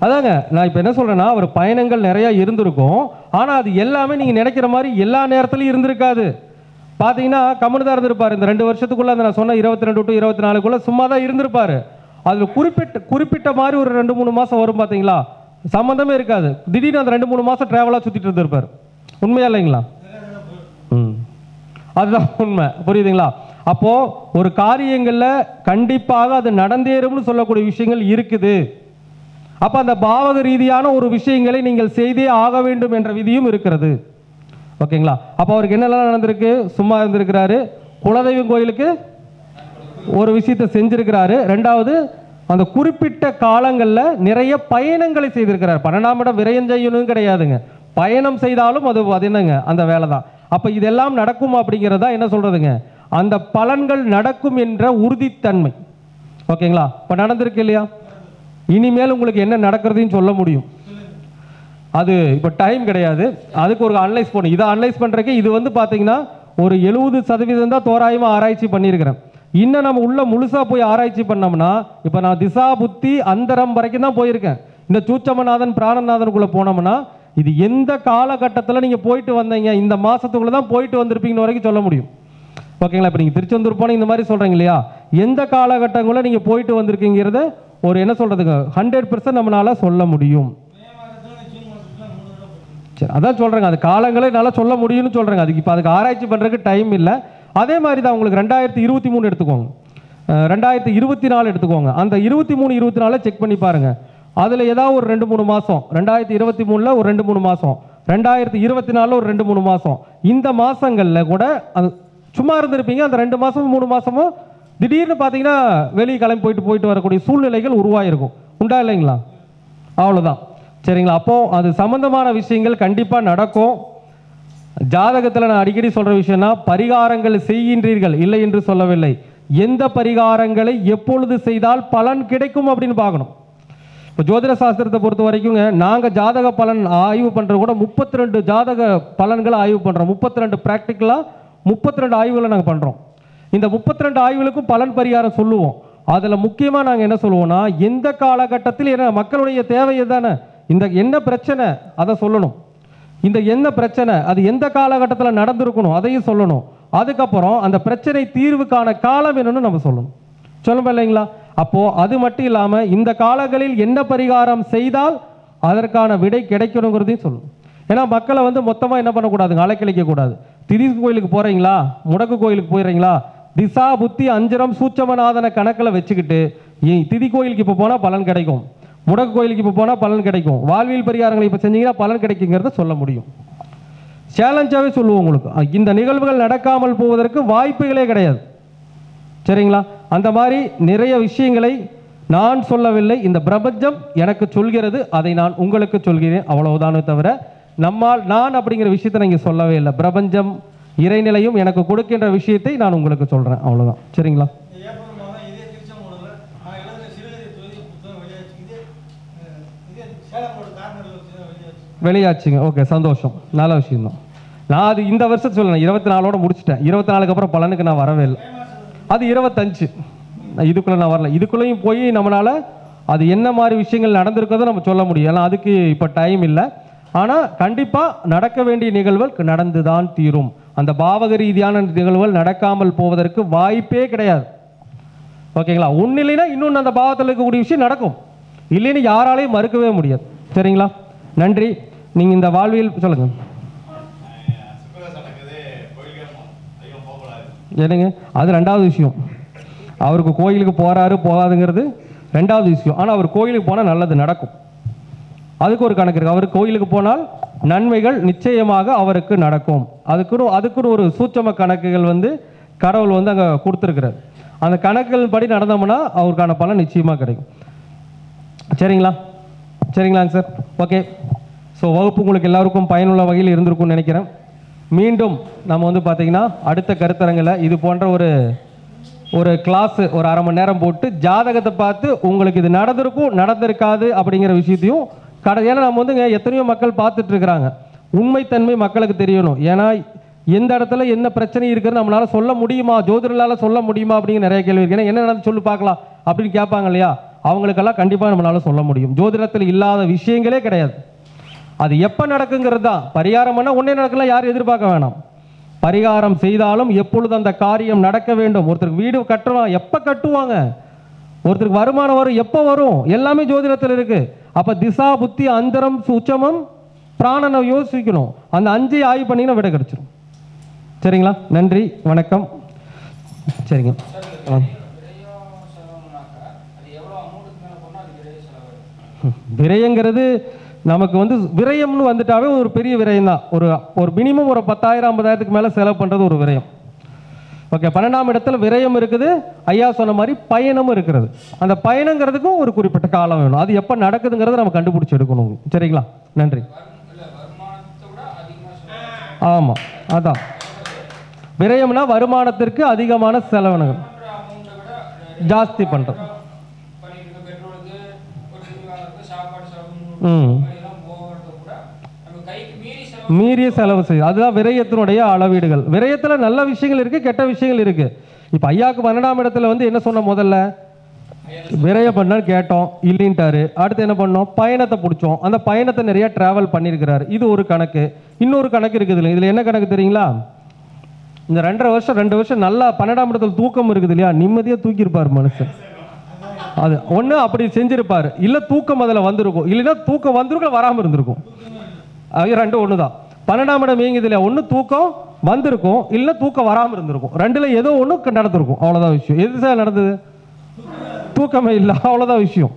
அதாங்க நான் இப்போ என்ன சொல்றேன்னா, ஒரு பயணங்கள் நிறைய இருந்திருக்கும். ஆனால் அது எல்லாமே நீங்கள் நினைக்கிற மாதிரி எல்லா நேரத்துலையும் இருந்திருக்காது. பார்த்தீங்கன்னா கம்முனு தான் இருந்திருப்பார். இந்த 2 வருஷத்துக்குள்ள அந்த நான் சொன்ன 22 to 24 சும்மா தான் இருந்திருப்பார். அது குறிப்பிட்ட மாதிரி ஒரு 2-3 மாதம் வரும் பார்த்தீங்களா, சம்மந்தமே இருக்காது. திடீர்னு அந்த 2-3 மாதம் ட்ராவலாக சுற்றிட்டு இருந்திருப்பார். உண்மையா இல்லைங்களா? அதுதான் உண்மை. புரியுதுங்களா? அப்போ ஒரு காரியங்களில் கண்டிப்பாக அது நடந்தேறும்னு சொல்லக்கூடிய விஷயங்கள் இருக்குது. அப்போ அந்த பாவக ரீதியான ஒரு விஷயங்களை நீங்கள் செய்தே ஆக வேண்டும் என்ற விதியும் இருக்கிறது. ஓகேங்களா? அப்போ அவருக்கு என்னெல்லாம் நடந்திருக்கு? சும்மா இருந்திருக்கிறாரு, குலதெய்வம் கோயிலுக்கு ஒரு விஷயத்தை செஞ்சிருக்கிறாரு. ரெண்டாவது அந்த குறிப்பிட்ட காலங்களில் நிறைய பயணங்களை செய்திருக்கிறார். 12ஆம் இடம் விரயம் செய்யணும் கிடையாதுங்க, பயணம் செய்தாலும் அது என்னங்க அந்த வேலை தான். அப்போ இதெல்லாம் நடக்கும் அப்படிங்கிறதா என்ன சொல்றதுங்க, அந்த பலன்கள் நடக்கும் என்ற உறுதித்தன்மை. ஓகேங்களா? இப்போ நடந்திருக்கு இல்லையா? இனிமேல் உங்களுக்கு என்ன நடக்கிறதுன்னு சொல்ல முடியும். அது இப்போ டைம் கிடையாது, அதுக்கு ஒரு அனலைஸ் பண்ணும். இதை அனலைஸ் பண்ணுறதுக்கு இது பார்த்தீங்கன்னா ஒரு 70% தான் தோராயமாக ஆராய்ச்சி பண்ணியிருக்கிறேன். இன்னும் நம்ம உள்ள முழுசாக போய் ஆராய்ச்சி பண்ணோம்னா, இப்போ நான் திசா புத்தி அந்தரம் வரைக்கும் தான் போயிருக்கேன். இந்த சூட்சமநாதன் பிராணநாதனுக்குள்ளே போனோம்னா இது எந்த காலகட்டத்தில் நீங்கள் போயிட்டு வந்தீங்க, இந்த மாதத்துக்குள்ளே தான் போயிட்டு வந்திருப்பீங்கன்னு வரைக்கும் சொல்ல முடியும். ஓகேங்களா? இப்போ நீங்கள் திருச்செந்தூர் போனால் இந்த மாதிரி சொல்கிறீங்க இல்லையா, எந்த காலகட்டங்களில் நீங்கள் போயிட்டு வந்திருக்கீங்கிறத ஒரு என்ன சொல்கிறதுங்க 100% நம்மளால் சொல்ல முடியும். சரி, அதான் சொல்கிறேங்க, அது காலங்களே என்னால் சொல்ல முடியும்னு சொல்கிறேங்க. அதுக்கு இப்போ அதுக்கு ஆராய்ச்சி பண்ணுறதுக்கு டைம் இல்லை. அதே மாதிரி தான் உங்களுக்கு 2023 எடுத்துக்கோங்க, 2024 எடுத்துக்கோங்க. அந்த 23, 24 செக் பண்ணி பாருங்கள். அதில் ஏதாவது ஒரு 2-3 மாதம் 2023 ஒரு 2-3 மாதம் 2024 ஒரு 2-3 மாதம், இந்த மாதங்களில் கூட அது சும்மா இருந்திருப்பீங்க. அந்த 2 மாதமும் 3 மாதமும் திடீர்னு பார்த்தீங்கன்னா வெளியே கிளம்பி போயிட்டு வரக்கூடிய சூழ்நிலைகள் உருவாயிருக்கும். உண்டா இல்லைங்களா? அவ்வளோதான். சரிங்களா? அப்போது அது சம்பந்தமான விஷயங்கள் கண்டிப்பாக நடக்கும். ஜாதகத்தில் நான் அடிக்கடி சொல்கிற விஷயம்னா, பரிகாரங்கள் செய்கின்றீர்கள், இல்லை என்று சொல்லவில்லை. எந்த பரிகாரங்களை எப்பொழுது செய்தால் பலன் கிடைக்கும் அப்படின்னு பார்க்கணும். இப்போ ஜோதிட சாஸ்திரத்தை பொறுத்த வரைக்குங்க, நாங்கள் ஜாதக பலன் ஆய்வு பண்ணுறது கூட 32 ஜாதக பலன்களை ஆய்வு பண்ணுறோம். 32 ப்ராக்டிக்கலாக 32 ஆய்வுகளை நாங்கள் பண்ணுறோம். இந்த 32 ஆய்வுகளுக்கும் பலன் பரிகாரம் சொல்லுவோம். அதில் முக்கியமாக நாங்கள் என்ன சொல்லுவோம்னா, எந்த காலகட்டத்தில் என்ன மக்களுடைய தேவை தானே, இந்த என்ன பிரச்சனை அதை சொல்லணும். இந்த என்ன பிரச்சனை அது எந்த காலகட்டத்தில் நடந்திருக்கணும் அதையும் சொல்லணும். அதுக்கப்புறம் அந்த பிரச்சனை தீர்வுக்கான காலம் என்னன்னு நம்ம சொல்லணும். சொல்லணும் இல்லைங்களா? அப்போது அது மட்டும் இல்லாமல் இந்த காலங்களில் என்ன பரிகாரம் செய்தால் அதற்கான விடை கிடைக்கணுங்கிறதையும் சொல்லணும். ஏன்னா மக்களை வந்து மொத்தமாக என்ன பண்ணக்கூடாதுங்க, அலைக்கழிக்கக்கூடாது. திதி கோயிலுக்கு போகிறீங்களா, முடக்கு கோயிலுக்கு போயிடுறீங்களா, திசா புத்தி அஞ்சரம் சூட்சமநாதன கணக்கில் வச்சுக்கிட்டு திதி கோயிலுக்கு இப்போ போனால் பலன் கிடைக்கும், முடக்கு கோயிலுக்கு இப்போ போனால் பலன் கிடைக்கும், வாழ்வியல் பரிகாரங்களை இப்போ செஞ்சீங்கன்னா பலன் கிடைக்குங்கிறத சொல்ல முடியும். சேலஞ்சாகவே சொல்லுவோம் உங்களுக்கு. இந்த நிகழ்வுகள் நடக்காமல் போவதற்கு வாய்ப்புகளே கிடையாது. சரிங்களா? அந்த மாதிரி நிறைய விஷயங்களை நான் சொல்லவில்லை, இந்த பிரபஞ்சம் எனக்கு சொல்கிறது, அதை நான் உங்களுக்கு சொல்கிறேன், அவ்வளவுதானே தவிர நான் அப்படிங்கிற விஷயத்தை நான் இங்கே சொல்லவே இல்லை. பிரபஞ்சம் இறைநிலையும் எனக்கு கொடுக்கின்ற விஷயத்தை நான் உங்களுக்கு சொல்கிறேன், அவ்வளோதான். சரிங்களா? வெளியாச்சுங்க. ஓகே, சந்தோஷம், நல்ல விஷயம்தான். நான் அது இந்த வருஷம் சொல்லணும், 24ஓட முடிச்சிட்டேன். 24க்கு அப்புறம் பலனுக்கு நான் வரவே இல்லை. அது 25, இதுக்குள்ளே நான் வரல. இதுக்குள்ளேயும் போய் நம்மளால் அது என்ன மாதிரி விஷயங்கள் நடந்திருக்கிறதோ நம்ம சொல்ல முடியும். ஏன்னா அதுக்கு இப்போ டைம் இல்லை. ஆனால் கண்டிப்பாக நடக்க வேண்டிய நிகழ்வுகள் நடந்து தான் தீரும். அந்த பாவக ரீதியான நிகழ்வுகள் நடக்காமல் போவதற்கு வாய்ப்பே கிடையாது. ஓகேங்களா? ஒன்று இல்லைன்னா இன்னொன்று அந்த பாவத்தில் இருக்கக்கூடிய விஷயம் நடக்கும், இல்லைன்னு யாராலையும் மறுக்கவே முடியாது. சரிங்களா? நன்றி. நீங்கள் இந்த வாழ்வியல் சொல்லுங்கள். என்னங்க, அது 2வது விஷயம். அவருக்கு கோயிலுக்கு போகிறாரு போகாதுங்கிறது 2வது விஷயம். ஆனால் அவர் கோயிலுக்கு போனால் நல்லது நடக்கும், அதுக்கு ஒரு கணக்கு இருக்குது. அவர் கோயிலுக்கு போனால் நன்மைகள் நிச்சயமாக அவருக்கு நடக்கும். அதுக்குன்னு ஒரு சூட்சம கணக்குகள் வந்து கடவுள் வந்து அங்கே கொடுத்துருக்கிறார். அந்த கணக்குகள் படி நடந்தோம்னா அவருக்கான பலன் நிச்சயமாக கிடைக்கும். சரிங்களா? சரிங்களாங்க சார்? ஓகே. ஸோ வகுப்பு உங்களுக்கு எல்லாருக்கும் பயனுள்ள வகையில் இருந்திருக்கும்னு நினைக்கிறேன். மீண்டும் நம்ம வந்து பார்த்திங்கன்னா அடுத்த கருத்தரங்கில் இது போன்ற ஒரு கிளாஸு ஒரு அரை மணி நேரம் போட்டு ஜாதகத்தை பார்த்து உங்களுக்கு இது நடந்திருக்கும் நடந்திருக்காது அப்படிங்கிற விஷயத்தையும் ஏன்னா நம்ம வந்துங்க எத்தனையோ மக்கள் பார்த்துட்டு இருக்கிறாங்க. உண்மைத்தன்மை மக்களுக்கு தெரியணும். ஏன்னா எந்த இடத்துல என்ன பிரச்சனை இருக்குதுன்னு நம்மளால சொல்ல முடியுமா, ஜோதிடர்களால் சொல்ல முடியுமா அப்படிங்கிற நிறைய கேள்வி இருக்கு. ஏன்னா என்ன நடந்து சொல்லி பார்க்கலாம் அப்படின்னு கேட்பாங்க இல்லையா? அவங்களுக்கெல்லாம் கண்டிப்பாக நம்மளால சொல்ல முடியும். ஜோதிடத்தில் இல்லாத விஷயங்களே கிடையாது. அது எப்போ நடக்குங்கிறது தான். பரிகாரம் பண்ணால் ஒன்றே நடக்கலாம், யாரும் எதிர்பார்க்க வேணாம். பரிகாரம் செய்தாலும் எப்பொழுது அந்த காரியம் நடக்க வேண்டும். ஒருத்தருக்கு வீடு கட்டுறோம், எப்போ கட்டுவாங்க, ஒருத்தருக்கு வருமானம் வரும், எப்போ வரும், எல்லாமே ஜோதிடத்தில் இருக்கு. அப்போ திசா புத்தி அந்தரம் சூட்சமம் பிராணனை யோசிக்கணும். அந்த 5 ஆய்வு பண்ணிங்கன்னா விட கிடைச்சிடும். சரிங்களா? நன்றி, வணக்கம். சரிங்க. விரயங்கிறது நமக்கு வந்து விரயம்னு வந்துட்டாவே ஒரு பெரிய விரயம் தான். ஒரு மினிமம் ஒரு 10,000 50,000க்கு மேலே செலவு பண்ணுறது ஒரு விரயம். ஓகே. 12ஆம் இடத்துல விரயம் இருக்குது, ஐயா சொன்ன மாதிரி பயணமும் இருக்கிறது. அந்த பயணங்கிறதுக்கும் ஒரு குறிப்பிட்ட காலம் வேணும். அது எப்போ நடக்குதுங்கிறத நம்ம கண்டுபிடிச்சி எடுக்கணும். சரிங்களா? நன்றி. ஆமாம், அதான் விரயம்னா வருமானத்திற்கு அதிகமான செலவினங்கள் ஜாஸ்தி பண்ணுறது. மீறிய செலவு செய்யும், அதுதான் விரயத்தினுடைய அளவீடுகள். விரயத்தில் நல்ல விஷயங்கள் இருக்குது, கெட்ட விஷயங்கள் இருக்குது. இப்போ ஐயாவுக்கு 12ஆம் இடத்துல வந்து என்ன சொன்ன, முதல்ல விரயம் பண்ணான்னு கேட்டோம், இல்லைன்ட்டாரு. அடுத்து என்ன பண்ணோம், பயணத்தை பிடிச்சோம். அந்த பயணத்தை நிறைய டிராவல் பண்ணியிருக்கிறாரு. இது ஒரு கணக்கு. இன்னொரு கணக்கு இருக்குது இல்லை, இதில் என்ன கணக்கு தெரியுங்களா? இந்த 2 வருஷம் நல்லா 12ஆம் இடத்துல தூக்கம் இருக்குது இல்லையா, நிம்மதியாக தூக்கியிருப்பார் மனுஷன். அது ஒன்று அப்படி செஞ்சிருப்பார், இல்லை தூக்கம் அதில் வந்திருக்கும், இல்லைன்னா தூக்கம் வந்திருக்கும் வராமல் இருந்திருக்கும். அது 2 ஒன்று தான். 12ஆம் இடம் இயங்குது இல்லையா, ஒன்று தூக்கம் வந்திருக்கும், இல்லை தூக்கம் வராமல் இருந்திருக்கும். 2ல் ஏதோ ஒன்று நடந்திருக்கும், அவ்வளோதான் விஷயம். எது சார் நடந்தது? தூக்கமே இல்லை, அவ்வளோதான் விஷயம்.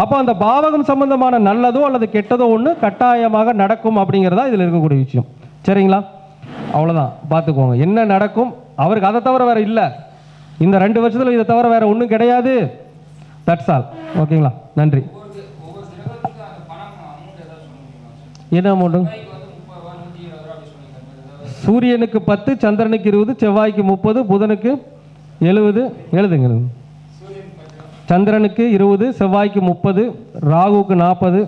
அப்போ அந்த பாவகம் சம்பந்தமான நல்லதோ அல்லது கெட்டதோ ஒன்று கட்டாயமாக நடக்கும் அப்படிங்கிறதா இதில் இருக்கக்கூடிய விஷயம். சரிங்களா? அவ்வளோதான், பார்த்துக்கோங்க என்ன நடக்கும். அவருக்கு அதை தவிர வேறு இல்லை, இந்த 2 வருஷத்தில் இதை தவிர வேறு ஒன்றும் கிடையாது. That's all. ஓகேங்களா? நன்றி. என்ன அமௌண்ட்டு? சூரியனுக்கு 10, சந்திரனுக்கு 20, செவ்வாய்க்கு 30, புதனுக்கு 70. எழுதுங்க. சந்திரனுக்கு 20, செவ்வாய்க்கு 30, ராகுக்கு 40,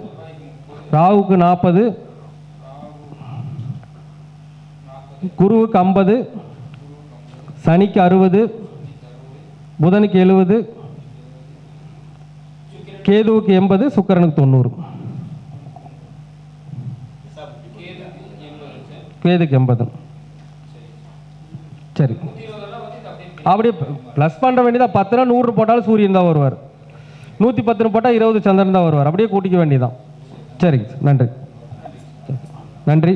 குருவுக்கு 50, சனிக்கு 60, புதனுக்கு 70, கேதுவுக்கு 80, சுக்கிரனுக்கு 90. கேதுக்கு 80. சரி, அப்படியே ப்ளஸ் பண்ணுற வேண்டியதான். 10னா 100 போட்டாலும் சூரியன் தான் வருவார், 110 போட்டால் 20 சந்திரன் தான் வருவார். அப்படியே கூட்டிக்க வேண்டியதான். சரிங்க, நன்றி. நன்றி.